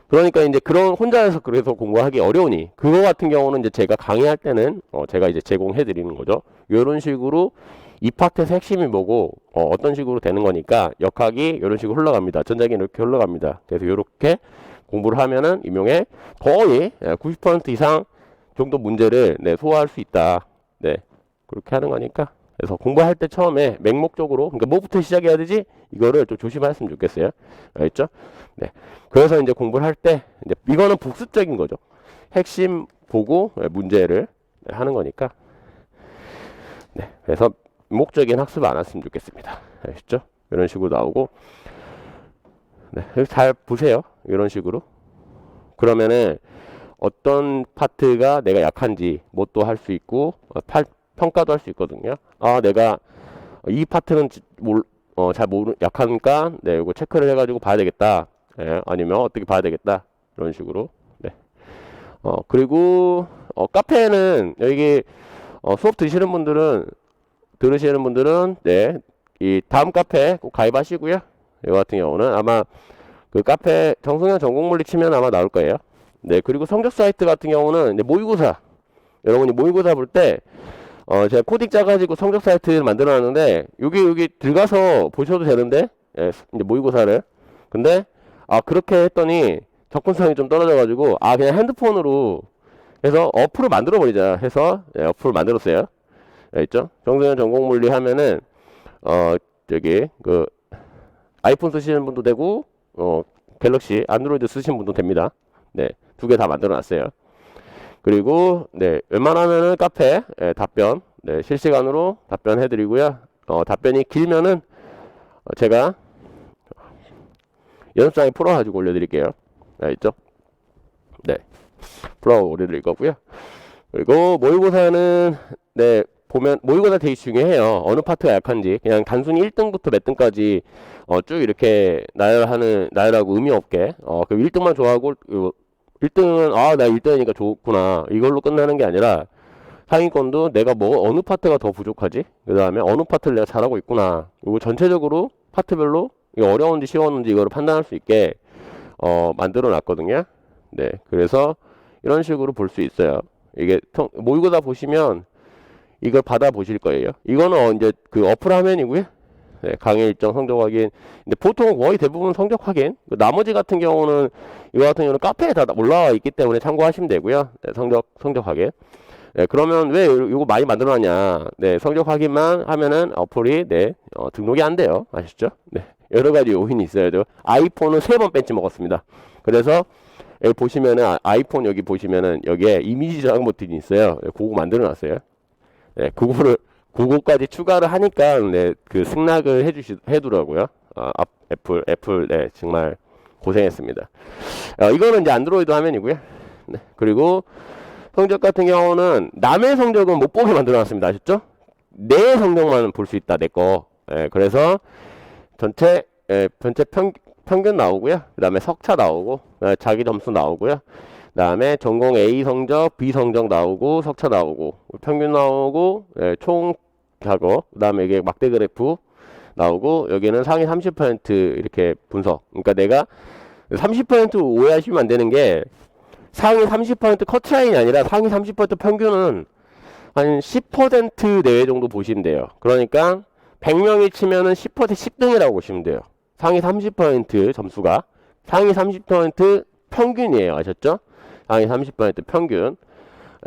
그러니까 이제 그런 혼자서 그래서 공부하기 어려우니 그거 같은 경우는 이제 제가 강의할 때는 제가 이제 제공해 드리는 거죠. 이런 식으로 이 파트에서 핵심이 뭐고 어떤 식으로 되는 거니까 역학이 이런 식으로 흘러갑니다. 전자기 이렇게 흘러갑니다. 그래서 이렇게 공부를 하면은 임용에 거의 90% 이상 정도 문제를 네, 소화할 수 있다. 네. 그렇게 하는 거니까. 그래서 공부할 때 처음에 맹목적으로, 그러니까 뭐부터 시작해야 되지? 이거를 좀 조심하셨으면 좋겠어요. 알겠죠? 네. 그래서 이제 공부를 할 때, 이제 이거는 복습적인 거죠. 핵심 보고 문제를 하는 거니까. 네. 그래서 목적인 학습 안 했으면 좋겠습니다. 알겠죠? 이런 식으로 나오고. 네. 잘 보세요. 이런 식으로. 그러면은 어떤 파트가 내가 약한지, 뭣도 할 수 있고, 평가도 할 수 있거든요. 아, 내가 이 파트는 잘 약하니까, 네, 이거 체크를 해가지고 봐야 되겠다. 예, 아니면 어떻게 봐야 되겠다. 이런 식으로. 네. 그리고, 카페는, 여기, 수업 들으시는 분들은, 네, 이 다음 카페 꼭 가입하시고요. 이거 같은 경우는 아마 그 카페 정승현 전공물리 치면 아마 나올 거예요. 네, 그리고 성적 사이트 같은 경우는 이제 모의고사. 여러분이 모의고사 볼 때, 제가 코딩 짜가지고 성적 사이트를 만들어 놨는데, 여기 들어가서 보셔도 되는데, 예, 이제 모의고사를. 근데, 그렇게 했더니 접근성이 좀 떨어져가지고, 그냥 핸드폰으로 해서 어플을 만들어 버리자 해서, 예, 어플을 만들었어요. 알겠죠? 정승현 전공물리 하면은, 아이폰 쓰시는 분도 되고, 갤럭시, 안드로이드 쓰시는 분도 됩니다. 네, 두 개 다 만들어 놨어요. 그리고 네, 웬만하면은 카페 답변 네, 실시간으로 답변해 드리고요. 답변이 길면은 제가 연습장에 풀어가지고 올려드릴게요. 알겠죠? 네, 풀어 올려드릴 거고요. 그리고 모의고사는 네, 보면 모의고사 되게 중요해요. 어느 파트가 약한지 그냥 단순히 1등부터 몇 등까지 쭉 이렇게 나열하고 의미 없게 그 1등만 좋아하고 1등은 나 1등이니까 좋구나 이걸로 끝나는 게 아니라 상위권도 내가 어느 파트가 더 부족하지? 그 다음에 어느 파트를 내가 잘하고 있구나. 그리고 전체적으로 파트별로 이게 어려운지 쉬웠는지 이거를 판단할 수 있게 만들어 놨거든요. 네, 그래서 이런 식으로 볼 수 있어요. 이게 모의고사 보시면 이걸 받아 보실 거예요. 이거는 이제 그 어플 화면이고요. 네, 강의 일정 성적 확인. 근데 보통 거의 대부분 성적 확인. 나머지 같은 경우는 이거 같은 경우는 카페에 다 올라와 있기 때문에 참고하시면 되고요. 네, 성적 확인. 네, 그러면 왜 이거 많이 만들어놨냐? 네, 성적 확인만 하면은 어플이 등록이 안 돼요. 아시죠? 네, 여러 가지 요인이 있어야죠. 아이폰은 3번 벤치 먹었습니다. 그래서 여기 보시면은 아이폰 여기 보시면은 여기에 이미지 저장 버튼이 있어요. 그거 만들어놨어요. 네, 그거까지 추가를 하니까 네, 그 승낙을 해두더라고요. 애플 네, 정말 고생했습니다. 이거는 이제 안드로이드 화면이고요. 네, 그리고 성적 같은 경우는 남의 성적은 못 보게 만들어놨습니다. 아셨죠? 내 성적만 볼 수 있다. 내 거. 예, 그래서 전체 평균 나오고요. 그 다음에 석차 나오고 자기 점수 나오고요. 그 다음에 전공 A 성적, B 성적 나오고 석차 나오고 평균 나오고 총 작업. 그 다음에 이게 막대 그래프 나오고 여기는 상위 30% 이렇게 분석. 그러니까 내가 30% 오해하시면 안 되는 게 상위 30% 커트라인이 아니라 상위 30% 평균은 한 10% 내외 정도 보시면 돼요. 그러니까 100명이 치면은 10% 10등이라고 보시면 돼요. 상위 30% 점수가 상위 30% 평균이에요. 아셨죠? 상위 30% 평균.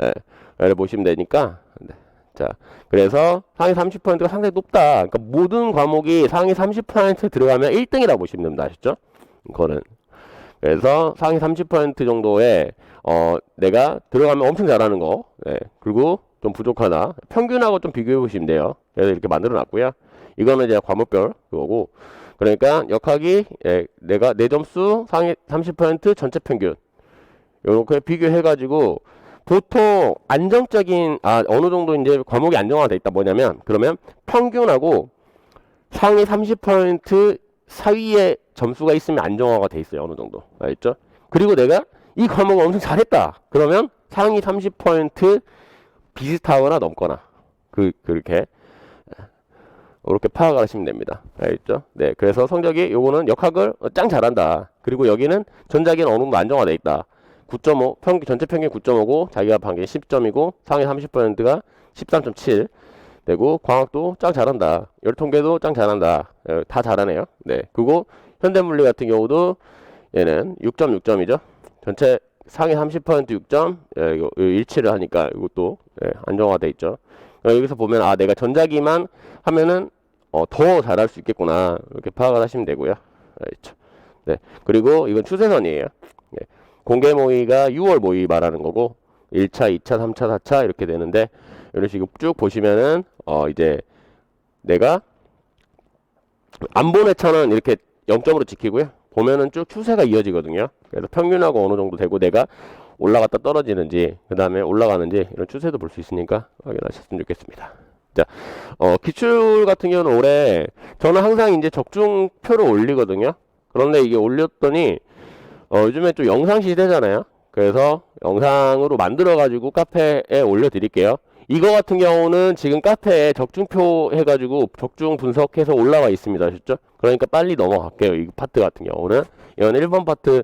예, 를 보시면 되니까. 네. 자, 그래서 상위 30%가 상당히 높다. 그러니까 모든 과목이 상위 30% 들어가면 1등이라고 보시면 됩니다. 아셨죠? 그거는. 그래서 상위 30% 정도에 내가 들어가면 엄청 잘하는 거. 예, 그리고 좀 부족하나 평균하고 좀 비교해 보시면 돼요. 그래서 이렇게 만들어 놨고요. 이거는 이제 과목별 그거고. 그러니까 역학이 내가 내 점수 상위 30% 전체 평균 이렇게 비교해 가지고 보통 안정적인 어느 정도 이제 과목이 안정화돼 있다. 뭐냐면 그러면 평균하고 상위 30% 사이에 점수가 있으면 안정화가 돼 있어요. 어느 정도. 알겠죠? 그리고 내가 이 과목을 엄청 잘했다. 그러면 상위 30% 비슷하거나 넘거나 그렇게 이렇게 파악을 하시면 됩니다. 알겠죠? 네, 그래서 성적이 요거는 역학을 짱 잘한다. 그리고 여기는 전자기는 어느 정도 안정화돼 있다. 9.5 평균 전체 평균 9.5고 자기가 반개 10점이고 상위 30%가 13.7 되고 광학도 짱 잘한다. 열통계도 짱 잘한다. 다 잘하네요. 네, 그리고 현대물리 같은 경우도 얘는 6.6점이죠. 전체 상위 30% 6점 이거 일치를 하니까 이것도 안정화돼 있죠. 여기서 보면 내가 전자기만 하면은 더 잘할 수 있겠구나 이렇게 파악을 하시면 되고요. 알겠죠? 네, 그리고 이건 추세선이에요. 예. 공개 모의가 6월 모의 말하는 거고 1차, 2차, 3차, 4차 이렇게 되는데 이런 식으로 쭉 보시면은 이제 내가 안 본 회차는 이렇게 0점으로 지키고요. 보면은 쭉 추세가 이어지거든요. 그래서 평균하고 어느 정도 되고 내가 올라갔다 떨어지는지 그 다음에 올라가는지 이런 추세도 볼 수 있으니까 확인하셨으면 좋겠습니다. 자, 기출 같은 경우는 올해 저는 항상 이제 적중표를 올리거든요. 그런데 이게 올렸더니 요즘에 좀 영상 시대잖아요. 그래서 영상으로 만들어 가지고 카페에 올려 드릴게요. 이거 같은 경우는 지금 카페에 적중표 해가지고 적중 분석해서 올라와 있습니다. 아셨죠? 그러니까 빨리 넘어갈게요. 이 파트 같은 경우는 이건 1번 파트.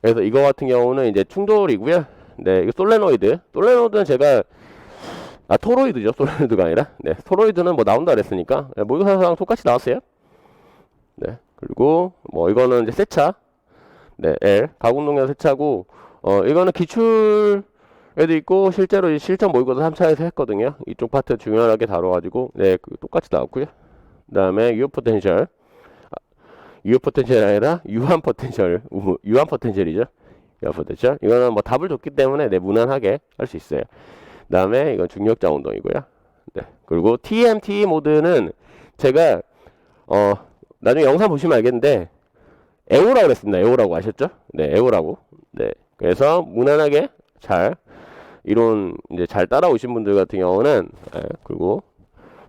그래서 이거 같은 경우는 이제 충돌이고요. 네, 이거 솔레노이드는 제가 토로이드죠. 솔레노이드가 아니라. 네, 토로이드는 뭐 나온다 그랬으니까 모의고사랑 똑같이 나왔어요. 네, 그리고 뭐 이거는 이제 세차. 네, L 가공동량 세차고 이거는 기출에도 있고 실제로 실전 모의고사 3차에서 했거든요. 이쪽 파트 중요하게 다뤄가지고 네, 똑같이 나왔고요. 그 다음에 유효 포텐셜 유효 포텐셜이 아니라 유한 포텐셜이죠. 유한 포텐셜. 이거는 뭐 답을 줬기 때문에 무난하게 할 수 있어요. 그 다음에 이건 중력자 운동이고요. 네, 그리고 TMT 모드는 제가 나중에 영상 보시면 알겠는데 에오라고 그랬습니다. 에오라고 아셨죠? 네, 에오라고. 네, 그래서 무난하게 잘 이론 이제 잘 따라오신 분들 같은 경우는 그리고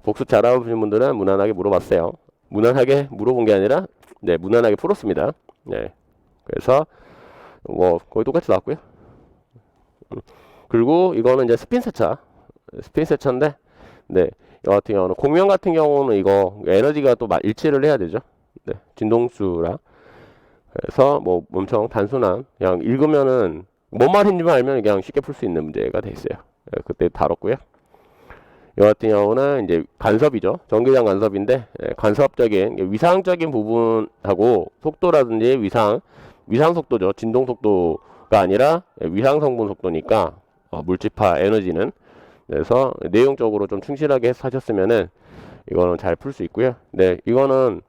복습 잘하신 분들은 무난하게 물어봤어요. 무난하게 물어본 게 아니라 네, 무난하게 풀었습니다. 네, 그래서 뭐 거의 똑같이 나왔고요. 그리고 이거는 이제 스핀 세차인데 네, 이 같은 경우는 공명 같은 경우는 이거 에너지가 또 일치를 해야 되죠. 네, 진동수랑. 그래서 뭐 엄청 단순한 그냥 읽으면은 뭔 말인지만 알면 그냥 쉽게 풀 수 있는 문제가 돼 있어요. 그때 다뤘고요. 이 같은 경우는 이제 간섭이죠. 전기장 간섭인데 간섭적인 위상적인 부분하고 속도라든지 위상 속도죠. 진동 속도가 아니라 위상 성분 속도니까 물질파 에너지는 그래서 내용적으로 좀 충실하게 하셨으면은 이거는 잘 풀 수 있고요. 네, 이거는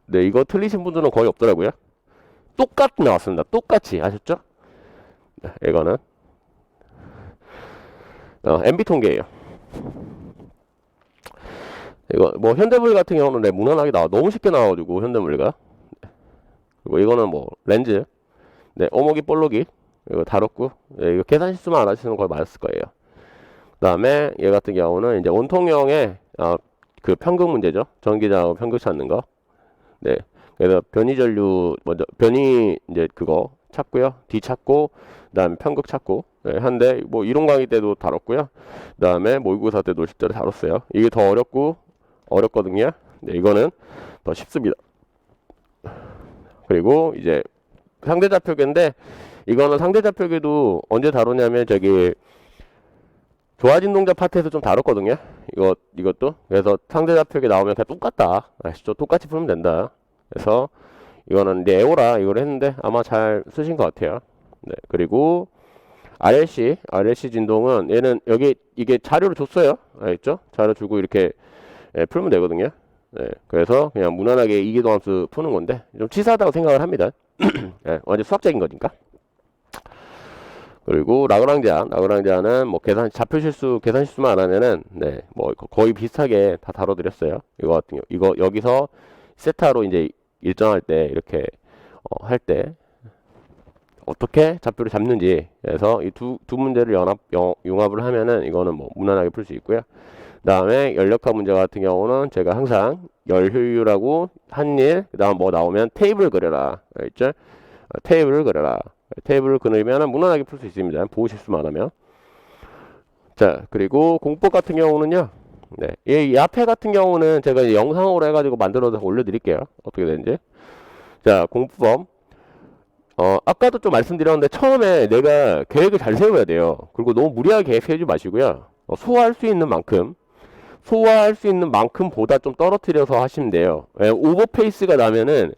네, 이거 틀리신 분들은 거의 없더라고요. 똑같이 나왔습니다. 똑같이 아셨죠? 네, 이거는 MB 통계예요. 이거 뭐 현대물 같은 경우는 네, 무난하게 너무 쉽게 나와가지고 현대물리가. 네. 그리고 이거는 뭐 렌즈, 네, 오목이 볼록이 이거 다뤘고 네, 이거 계산 실수만 안 하시는 걸 맞았을 거예요. 그다음에 얘 같은 경우는 이제 온통형의 그 편극 문제죠. 전기장하고 편극 찾는 거. 네. 그래서 변이 전류 먼저 변이 이제 그거 찾고요. D 찾고 그다음에 편극 찾고 네, 한데 뭐 이론 강의 때도 다뤘고요. 그다음에 모의고사 때도 실제로 다뤘어요. 이게 더 어렵거든요. 네, 이거는 더 쉽습니다. 그리고 이제 상대좌표계인데 이거는 상대좌표계도 언제 다루냐면 저기 좋아진 동작 파트에서 좀 다뤘거든요. 이것도 그래서 상대좌표계 나오면 그냥 똑같다. 아시죠? 똑같이 풀면 된다. 그래서 이거는 이제 에오라 이걸 했는데 아마 잘 쓰신 것 같아요. 네. 그리고 RLC 진동은 얘는 여기 이게 자료를 줬어요. 알겠죠? 자료 주고 이렇게 풀면 되거든요. 네. 그래서 그냥 무난하게 이기동함수 푸는 건데 좀 치사하다고 생각을 합니다. 네. 완전 수학적인 거니까. 그리고 라그랑지안은 뭐 좌표 실수, 계산 실수만 안 하면은 네, 뭐 거의 비슷하게 다 다뤄드렸어요. 이거 같은 경우, 이거 여기서 세타로 이제 일정할 때 이렇게 할 때 어떻게 좌표를 잡는지, 그래서 이 두 문제를 융합을 하면은 이거는 뭐 무난하게 풀 수 있고요. 그다음에 연력화 문제 같은 경우는 제가 항상 열 효율하고 한일, 그다음 뭐 나오면 테이블 그려라, 알겠죠? 테이블을 그려라. 테이블을 그리면 무난하게 풀 수 있습니다. 보호 실수만 하면. 자, 그리고 공법 같은 경우는요. 네, 이 앞에 같은 경우는 제가 이제 영상으로 해가지고 만들어서 올려드릴게요. 어떻게 되는지. 자, 공법. 아까도 좀 말씀드렸는데 처음에 내가 계획을 잘 세워야 돼요. 그리고 너무 무리하게 계획 세우지 마시고요. 소화할 수 있는 만큼보다 좀 떨어뜨려서 하시면 돼요. 오버페이스가 나면은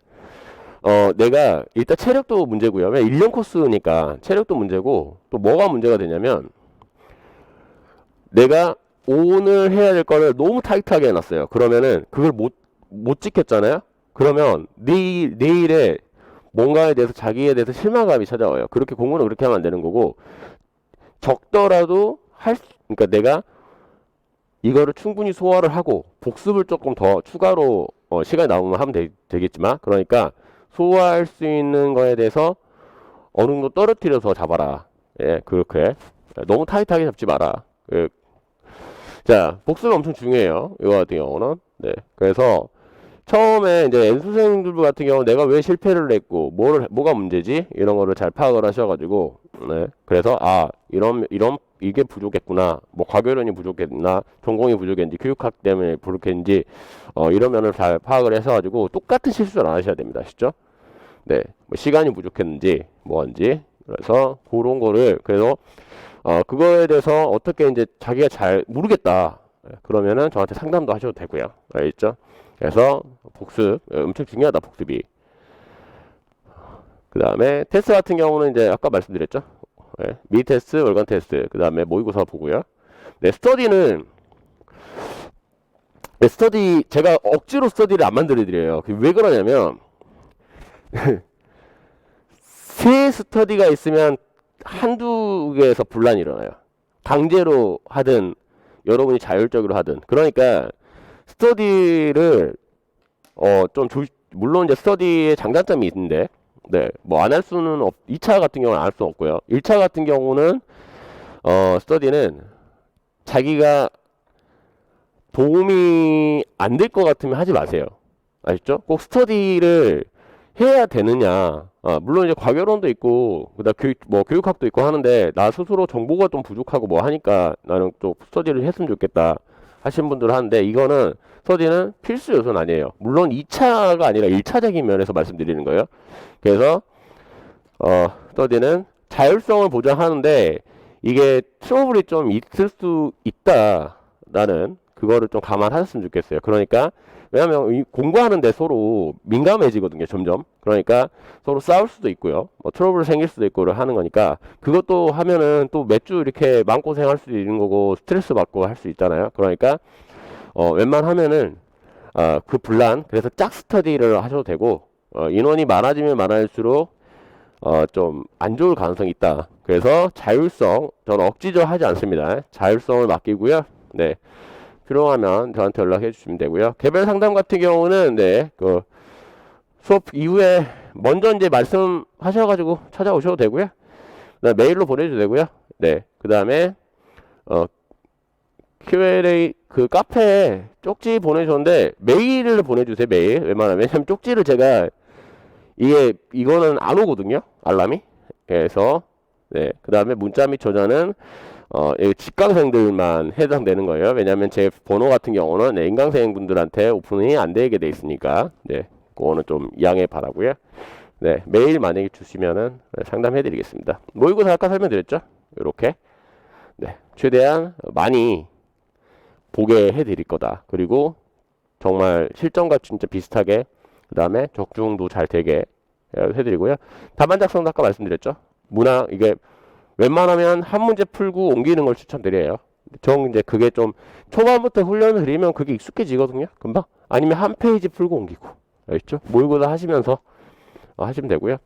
내가 일단 체력도 문제고요. 1년 코스니까 체력도 문제고, 또 뭐가 문제가 되냐면 내가 오늘 해야 될 거를 너무 타이트하게 해놨어요. 그러면은 그걸 못 지켰잖아요. 그러면 내일에 뭔가에 대해서, 자기에 대해서 실망감이 찾아와요. 그렇게 공부는 그렇게 하면 안 되는 거고, 적더라도 그러니까 내가 이거를 충분히 소화를 하고 복습을 조금 더 추가로 시간이 남으면 하면 되겠지만, 그러니까 소화할 수 있는 거에 대해서 어느 정도 떨어뜨려서 잡아라. 예, 그렇게 너무 타이트하게 잡지 마라. 자, 복습은 엄청 중요해요. 이거 같은 경우는. 네, 그래서 처음에 이제 N수생들 같은 경우 내가 왜 실패를 했고 뭐가 문제지, 이런 거를 잘 파악을 하셔가지고, 네, 그래서 이런 이게 부족했구나, 뭐 과교련이 부족했나, 전공이 부족했는지, 교육학 때문에 부족했는지, 이런 면을 잘 파악을 해서가지고 똑같은 실수를 안 하셔야 됩니다. 아시죠? 네, 뭐 시간이 부족했는지 뭐한지, 그래서 그런 거를, 그래서 그거에 대해서 어떻게 이제 자기가 잘 모르겠다, 그러면은 저한테 상담도 하셔도 되고요. 알겠죠? 그래서 복습 엄청 중요하다, 복습이. 그 다음에 테스트 같은 경우는 이제 아까 말씀드렸죠. 네, 미니 테스트, 월간 테스트, 그 다음에 모의고사 보고요. 네, 스터디는 제가 억지로 스터디를 안 만들어 드려요. 왜 그러냐면 세 스터디가 있으면 한두 개에서 분란이 일어나요. 강제로 하든 여러분이 자율적으로 하든. 그러니까 스터디를 물론 이제 스터디의 장단점이 있는데, 네, 뭐 안 할 수는 2차 같은 경우는 안 할 수는 없고요. 1차 같은 경우는 스터디는 자기가 도움이 안 될 것 같으면 하지 마세요. 아시죠? 꼭 스터디를 해야 되느냐. 물론 이제 과교론도 있고, 그다음 교육학도 있고 하는데, 나 스스로 정보가 좀 부족하고 뭐 하니까 나는 또 스터디를 했으면 좋겠다 하신 분들 하는데, 이거는 스터디는 필수 요소는 아니에요. 물론 2차가 아니라 1차적인 면에서 말씀드리는 거예요. 그래서 스터디는 자율성을 보장하는데, 이게 트러블이 좀 있을 수 있다라는 그거를 좀 감안하셨으면 좋겠어요. 그러니까 왜냐면 공부하는데 서로 민감해지거든요, 점점. 그러니까 서로 싸울 수도 있고요, 뭐 트러블 생길 수도 있고 하는 거니까, 그것도 하면은 또 몇 주 이렇게 마음고생 할 수도 있는 거고 스트레스 받고 할 수 있잖아요. 그러니까 웬만하면은 그 분란, 그래서 짝 스터디를 하셔도 되고, 인원이 많아지면 많아질수록 좀 안 좋을 가능성이 있다. 그래서 자율성, 저는 억지로 하지 않습니다. 자율성을 맡기고요. 네, 필요하면 저한테 연락해 주시면 되고요. 개별 상담 같은 경우는 네, 그 수업 이후에 먼저 이제 말씀하셔가지고 찾아오셔도 되고요. 메일로 보내줘도 되고요. 네, 그 다음에 Q&A 그 카페에 쪽지 보내줬는데 메일을 보내주세요. 메일. 웬만하면. 왜냐면 쪽지를 제가 이거는 안 오거든요, 알람이. 그래서 네, 그 다음에 문자 및 저자는 직강생들만 해당되는 거예요. 왜냐하면 제 번호 같은 경우는 네, 인강생 분들한테 오픈이 안 되게 돼 있으니까, 네, 그거는 좀 양해 바라고요. 네, 메일 만약에 주시면은 상담해 드리겠습니다. 모의고사 아까 설명드렸죠. 이렇게 네, 최대한 많이 보게 해 드릴 거다. 그리고 정말 실전과 진짜 비슷하게 그 다음에 적중도 잘 되게 해드리고요. 답안 작성도 아까 말씀드렸죠. 이게 웬만하면 한 문제 풀고 옮기는 걸 추천드려요. 이제 그게 좀 초반부터 훈련을 드리면 그게 익숙해지거든요. 금방. 아니면 한 페이지 풀고 옮기고. 알겠죠? 모의고사 하시면서 하시면 되고요.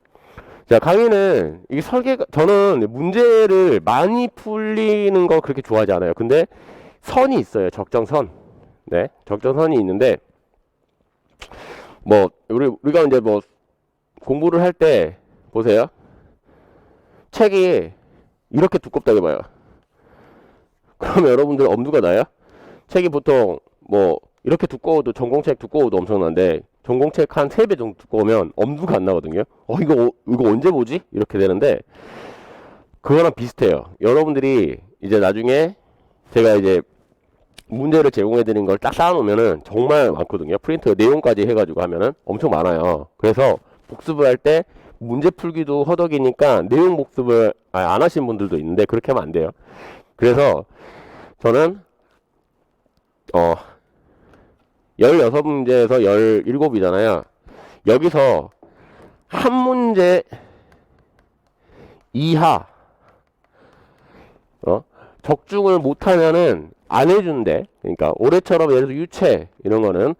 자, 강의는 이게 설계가 저는 문제를 많이 풀리는 거 그렇게 좋아하지 않아요. 근데 선이 있어요. 적정선. 네. 적정선이 있는데 뭐 우리가 이제 뭐 공부를 할 때 보세요. 책이 이렇게 두껍다고 봐요. 그러면 여러분들 엄두가 나요? 책이 보통 뭐 이렇게 두꺼워도 전공책 두꺼워도 엄청난데 전공책 한 3배 정도 두꺼우면 엄두가 안 나거든요. 이거 언제 보지? 이렇게 되는데 그거랑 비슷해요. 여러분들이 이제 나중에 제가 이제 문제를 제공해 드린 걸 딱 쌓아놓으면은 정말 많거든요. 프린트 내용까지 해가지고 하면은 엄청 많아요. 그래서 복습을 할 때 문제 풀기도 허덕이니까 내용 복습을 안 하신 분들도 있는데 그렇게 하면 안 돼요. 그래서 저는 16문제에서 17이잖아요. 여기서 한 문제 이하 적중을 못하면은 안 해준대. 그러니까 올해처럼 예를 들어 유체 이런 거는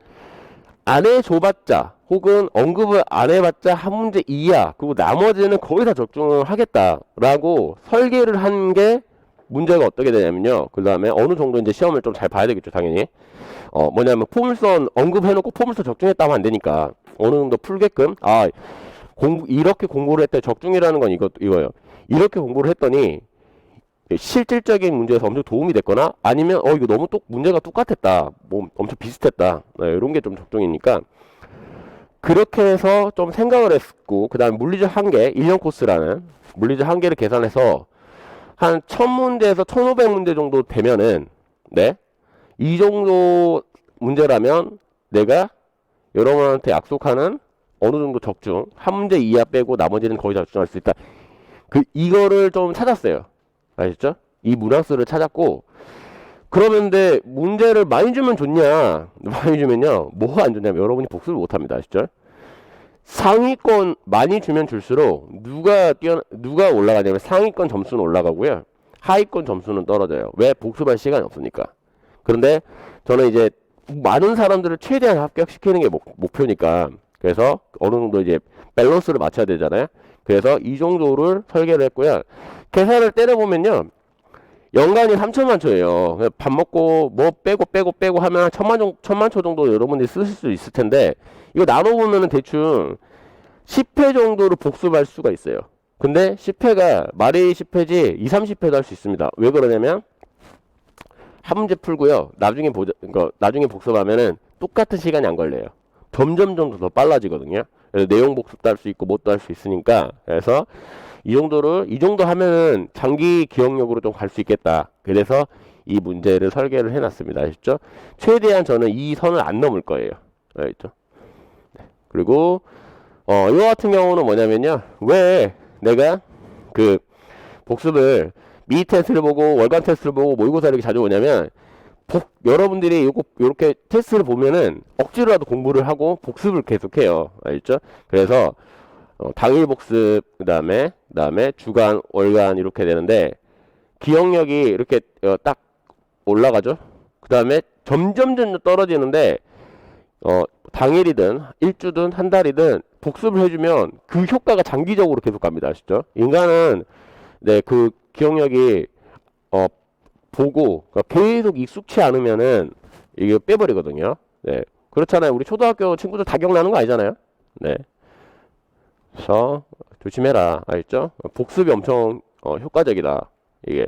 안 해줘봤자 혹은 언급을 안 해봤자 한 문제 이하, 그리고 나머지는 거의 다 적중을 하겠다라고 설계를 한 게 문제가 어떻게 되냐면요. 그 다음에 어느 정도 이제 시험을 좀 잘 봐야 되겠죠, 당연히. 뭐냐면 포물선 언급해놓고 포물선 적중했다면 안 되니까 어느 정도 풀게끔 이렇게 공부를 했대. 적중이라는 건 이거예요. 이렇게 공부를 했더니 실질적인 문제에서 엄청 도움이 됐거나 아니면 이거 너무 문제가 똑같았다, 뭐 엄청 비슷했다, 이런 게 좀 적중이니까 그렇게 해서 좀 생각을 했고, 그 다음에 물리적 한계 1년 코스라는 물리적 한계를 계산해서 한 1000문제에서 1500문제 정도 되면은 이 정도 문제라면 내가 여러분한테 약속하는 어느 정도 적중 한 문제 이하 빼고 나머지는 거의 다 적중할 수 있다. 이거를 좀 찾았어요. 아셨죠? 이 문항수를 찾았고, 그러면 근데 문제를 많이 주면 좋냐? 많이 주면요, 뭐가 안 좋냐면 여러분이 복습을 못합니다. 아시죠? 상위권 많이 주면 줄수록 누가 올라가냐면 상위권 점수는 올라가고요, 하위권 점수는 떨어져요. 왜? 복습할 시간이 없으니까. 그런데 저는 이제 많은 사람들을 최대한 합격시키는 게 목표니까, 그래서 어느 정도 이제 밸런스를 맞춰야 되잖아요. 그래서 이 정도를 설계를 했고요. 계산을 때려보면요, 연간이 3천만 초예요. 밥 먹고 뭐 빼고 하면 1000만 초 정도 여러분들이 쓰실 수 있을 텐데, 이거 나눠보면은 대충 10회 정도로 복습할 수가 있어요. 근데 10회가 말이 10회지 2, 30회도 할 수 있습니다. 왜 그러냐면 한 문제 풀고요, 나중에 복습하면은 똑같은 시간이 안 걸려요. 점점 더 빨라지거든요. 그래서 내용 복습도 할 수 있고 뭣도 할 수 있으니까, 그래서 이 정도 하면은 장기 기억력으로 좀 갈 수 있겠다. 그래서 이 문제를 설계를 해놨습니다. 아시죠? 최대한 저는 이 선을 안 넘을 거예요. 알겠죠? 네. 그리고 이거 같은 경우는 뭐냐면요, 왜 내가 그 복습을 미리 테스트를 보고 월간 테스트를 보고 모의고사 이렇게 자주 오냐면, 여러분들이 요렇게 테스트를 보면은 억지로라도 공부를 하고 복습을 계속해요. 알겠죠? 그래서 당일 복습, 그 다음에 주간, 월간 이렇게 되는데 기억력이 이렇게 딱 올라가죠. 그 다음에 점점 떨어지는데 당일이든 일주든 한 달이든 복습을 해주면 그 효과가 장기적으로 계속 갑니다. 아시죠? 인간은 그 기억력이 보고 계속 익숙치 않으면은 이게 빼버리거든요. 네, 그렇잖아요. 우리 초등학교 친구들 다 기억나는 거 아니잖아요. 네. 그래서 조심해라. 알겠죠? 복습이 엄청 효과적이다. 이게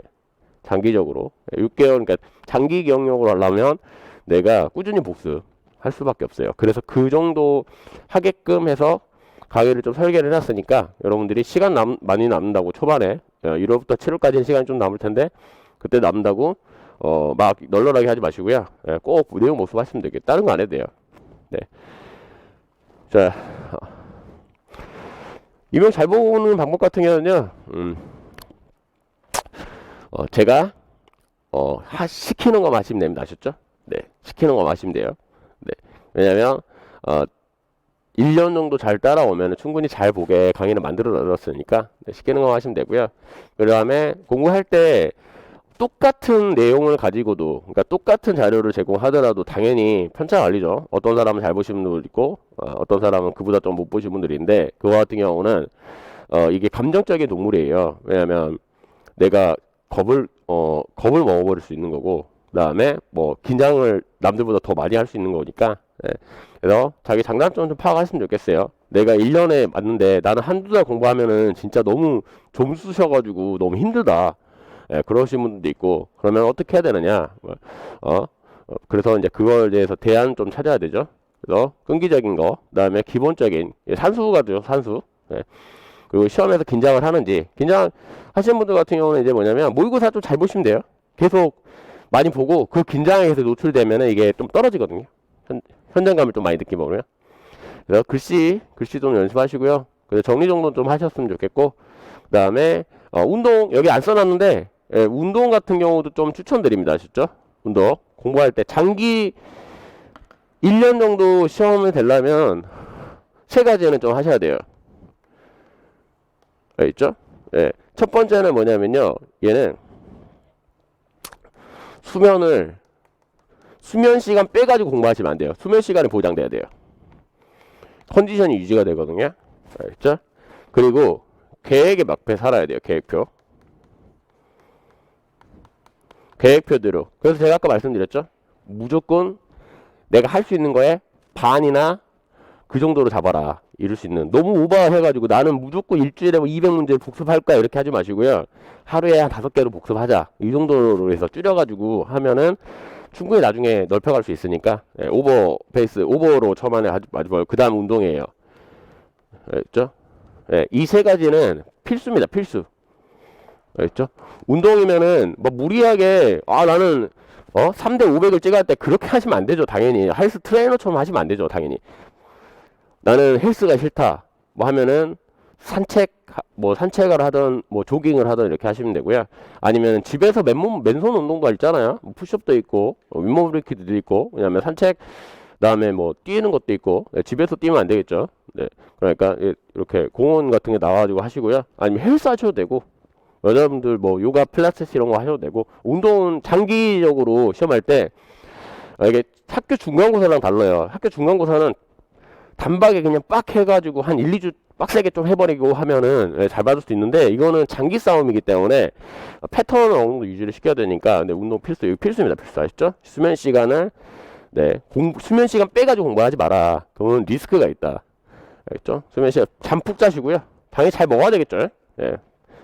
장기적으로 6개월, 그러니까 장기 기억력으로 하려면 내가 꾸준히 복습할 수밖에 없어요. 그래서 그 정도 하게끔 해서 강의를 좀 설계를 해놨으니까 여러분들이 시간 많이 남는다고, 초반에 1월부터 7월까지는 시간이 좀 남을 텐데 그때 남는다고 막 널널하게 하지 마시고요. 꼭 내용 복습하시면 되겠다. 다른 거 안 해도 돼요. 네. 자, 이명 잘 보는 방법 같은 경우는요, 제가 시키는 거 마시면 됩니다. 아셨죠? 네, 시키는 거 마시면 돼요. 네, 왜냐면 1년 정도 잘 따라오면 충분히 잘 보게 강의를 만들어 놨으니까 쉽게 능가하시면 되고요. 그 다음에 공부할 때 똑같은 내용을 가지고도, 그러니까 똑같은 자료를 제공하더라도 당연히 편차가 갈리죠. 어떤 사람은 잘 보시는 분들 있고, 어떤 사람은 그보다 좀 못 보시는 분들인데, 그와 같은 경우는 이게 감정적인 동물이에요. 왜냐면 내가 겁을 먹어버릴 수 있는 거고, 그 다음에 뭐 긴장을 남들보다 더 많이 할 수 있는 거니까. 예. 그래서 자기 장단점 좀 파악하시면 좋겠어요. 내가 1년에 맞는데 나는 한두 달 공부하면은 진짜 너무 좀 쑤셔가지고 너무 힘들다. 예, 그러신 분들도 있고, 그러면 어떻게 해야 되느냐. 그래서 이제 그걸 대해서 대안 좀 찾아야 되죠. 그래서 끈기적인 거, 그 다음에 기본적인 산수가 죠, 산수. 예. 그리고 시험에서 긴장을 하는지, 긴장 하시는 분들 같은 경우는 이제 뭐냐면 모의고사 좀 잘 보시면 돼요. 계속 많이 보고 그 긴장에 계속 노출되면은 이게 좀 떨어지거든요. 현장감을 좀 많이 느끼면. 그래서 글씨 좀 연습하시고요. 그래서 정리 정도 좀 하셨으면 좋겠고, 그 다음에 운동 여기 안 써놨는데, 예, 운동 같은 경우도 좀 추천드립니다. 아시죠? 운동 공부할 때 장기 1년 정도 시험을 되려면 세 가지는 좀 하셔야 돼요. 있죠? 예. 첫 번째는 뭐냐면요. 얘는 수면 시간 빼가지고 공부하시면 안 돼요. 수면 시간이 보장돼야 돼요. 컨디션이 유지가 되거든요. 알겠죠? 그리고 계획에 맞게 살아야 돼요. 계획표대로. 그래서 제가 아까 말씀드렸죠? 무조건 내가 할 수 있는 거에 반이나 그 정도로 잡아라. 이룰 수 있는. 너무 오버해가지고 나는 무조건 일주일에 뭐 200문제 복습할 거야. 이렇게 하지 마시고요. 하루에 한 5개로 복습하자. 이 정도로 해서 줄여가지고 하면은 충분히 나중에 넓혀갈 수 있으니까. 예, 오버로 처음에 하지 말고 그 다음 운동이에요. 알겠죠? 예, 이 세 가지는 필수입니다. 필수. 알겠죠? 운동이면은 뭐 무리하게 나는 3대 500을 찍을 때 그렇게 하시면 안 되죠. 당연히 헬스 트레이너처럼 하시면 안 되죠. 당연히 나는 헬스가 싫다 뭐 하면은 산책을 하든 뭐 조깅을 하든 이렇게 하시면 되고요. 아니면 집에서 맨손 운동도 있잖아요. 뭐 푸시업도 있고 윗몸 일으키기도 있고, 왜냐면 산책 그다음에 뭐 뛰는 것도 있고. 네, 집에서 뛰면 안 되겠죠. 네, 그러니까 이렇게 공원 같은 게 나와가지고 하시고요. 아니면 헬스 하셔도 되고, 여자분들 뭐 요가 필라테스 이런 거 하셔도 되고. 운동은 장기적으로 시험할 때 이게 학교 중간고사랑 달라요. 학교 중간고사는 단박에 그냥 빡 해가지고 한 1, 2주 빡세게 좀 해버리고 하면은 잘 받을 수 있는데, 이거는 장기 싸움이기 때문에 패턴을 어느 정도 유지를 시켜야 되니까. 근데 운동 이거 필수입니다. 필수. 아시죠? 수면 시간을 수면 시간 빼가지고 공부하지 마라. 그러면 리스크가 있다. 알겠죠? 수면 시간 잠 푹 자시고요. 당연히 잘 먹어야 되겠죠? 예.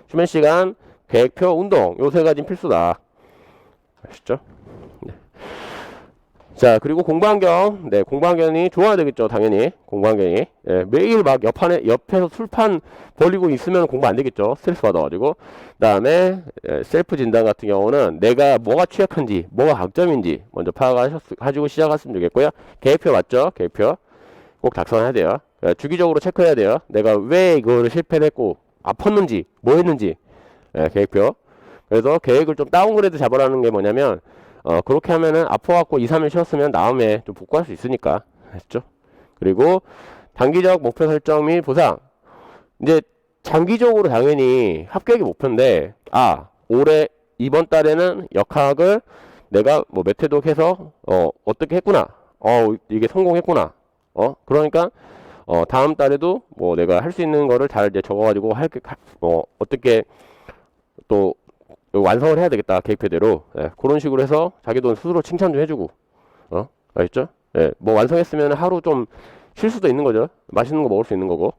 수면 시간, 계획표, 운동 요 세 가지는 필수다. 아시죠? 네. 자, 그리고 공부 환경. 네, 공부 환경이 좋아야 되겠죠. 당연히 공부 환경이. 예, 매일 막 옆에서 술판 벌리고 있으면 공부 안 되겠죠. 스트레스 받아가지고. 그다음에 셀프 진단 같은 경우는 내가 뭐가 취약한지, 뭐가 강점인지 먼저 파악하시고 시작하시면 되겠고요. 계획표 맞죠? 계획표 꼭 작성해야 돼요. 주기적으로 체크해야 돼요. 내가 왜 이거를 실패했고 아팠는지, 뭐 했는지. 계획표. 그래서 계획을 좀 다운그레이드 잡으라는 게 뭐냐면, 그렇게 하면은 아파갖고 2, 3일 쉬었으면 다음에 좀 복구할 수 있으니까. 했죠? 그리고 단기적 목표 설정 및 보상. 이제 장기적으로 당연히 합격이 목표인데, 올해 이번 달에는 역학을 내가 뭐 몇 회독 해서 어떻게 했구나. 이게 성공했구나. 그러니까 다음 달에도 뭐 내가 할 수 있는 거를 잘 이제 적어가지고 어떻게 또 완성을 해야 되겠다. 계획표대로. 그런 식으로 해서 자기도 스스로 칭찬 좀 해주고. 알겠죠? 뭐 완성했으면 하루 좀 쉴 수도 있는 거죠. 맛있는 거 먹을 수 있는 거고.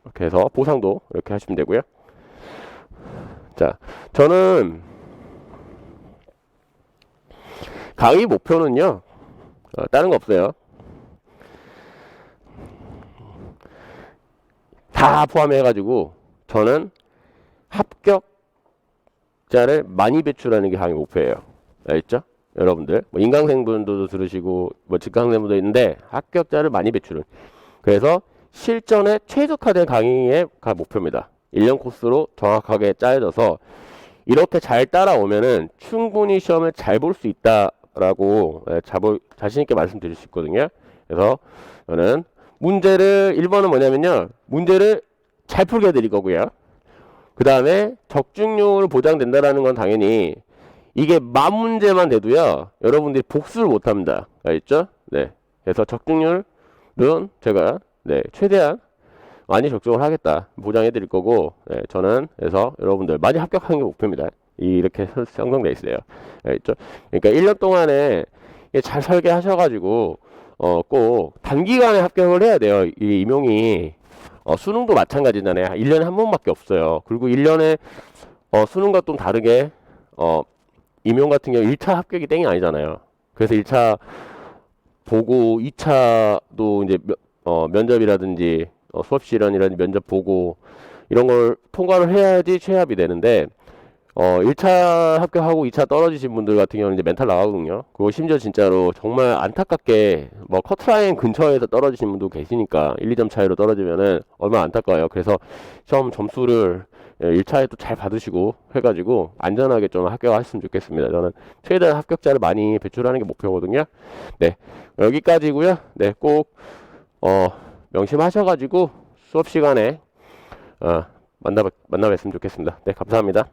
이렇게 해서 보상도 이렇게 하시면 되고요. 자, 저는 강의 목표는요, 다른 거 없어요. 다 포함해가지고 저는 합격자를 많이 배출하는 게 강의 목표예요. 알겠죠? 여러분들 뭐 인강생분들도 들으시고 뭐 직강생분도 있는데, 합격자를 많이 배출은. 그래서 실전에 최적화된 강의의 목표입니다. 1년 코스로 정확하게 짜여져서 이렇게 잘 따라오면은 충분히 시험을 잘 볼 수 있다라고 자신 있게 말씀드릴 수 있거든요. 그래서 저는 문제를 1번은 뭐냐면요. 문제를 잘 풀게 해드릴 거고요. 그 다음에 적중률 보장된다라는 건 당연히 이게 만 문제만 돼도요. 여러분들이 복수를 못합니다. 알겠죠? 네. 그래서 적중률은 제가 네, 최대한 많이 적중을 하겠다. 보장해 드릴 거고, 네, 저는 그래서 여러분들 많이 합격하는 게 목표입니다. 이렇게 형성돼 있어요. 알겠죠? 그러니까 1년 동안에 잘 설계하셔가지고 꼭 단기간에 합격을 해야 돼요. 이 임용이 수능도 마찬가지잖아요. 1년에 한 번밖에 없어요. 그리고 1년에 수능과 좀 다르게 임용 같은 경우 1차 합격이 땡이 아니잖아요. 그래서 1차 보고 2차도 이제 면접이라든지 수업 시련이라든지 면접 보고 이런 걸 통과를 해야지 취업이 되는데 1차 합격하고 2차 떨어지신 분들 같은 경우는 이제 멘탈 나가거든요. 그리고 심지어 진짜로 정말 안타깝게 뭐 커트라인 근처에서 떨어지신 분도 계시니까 1, 2점 차이로 떨어지면은 얼마나 안타까워요. 그래서 시험 점수를 1차에 또 잘 받으시고 해가지고 안전하게 좀 합격하셨으면 좋겠습니다. 저는 최대한 합격자를 많이 배출하는 게 목표거든요. 네, 여기까지고요. 네, 꼭 명심하셔가지고 수업 시간에 만나 뵙으면 좋겠습니다. 네, 감사합니다.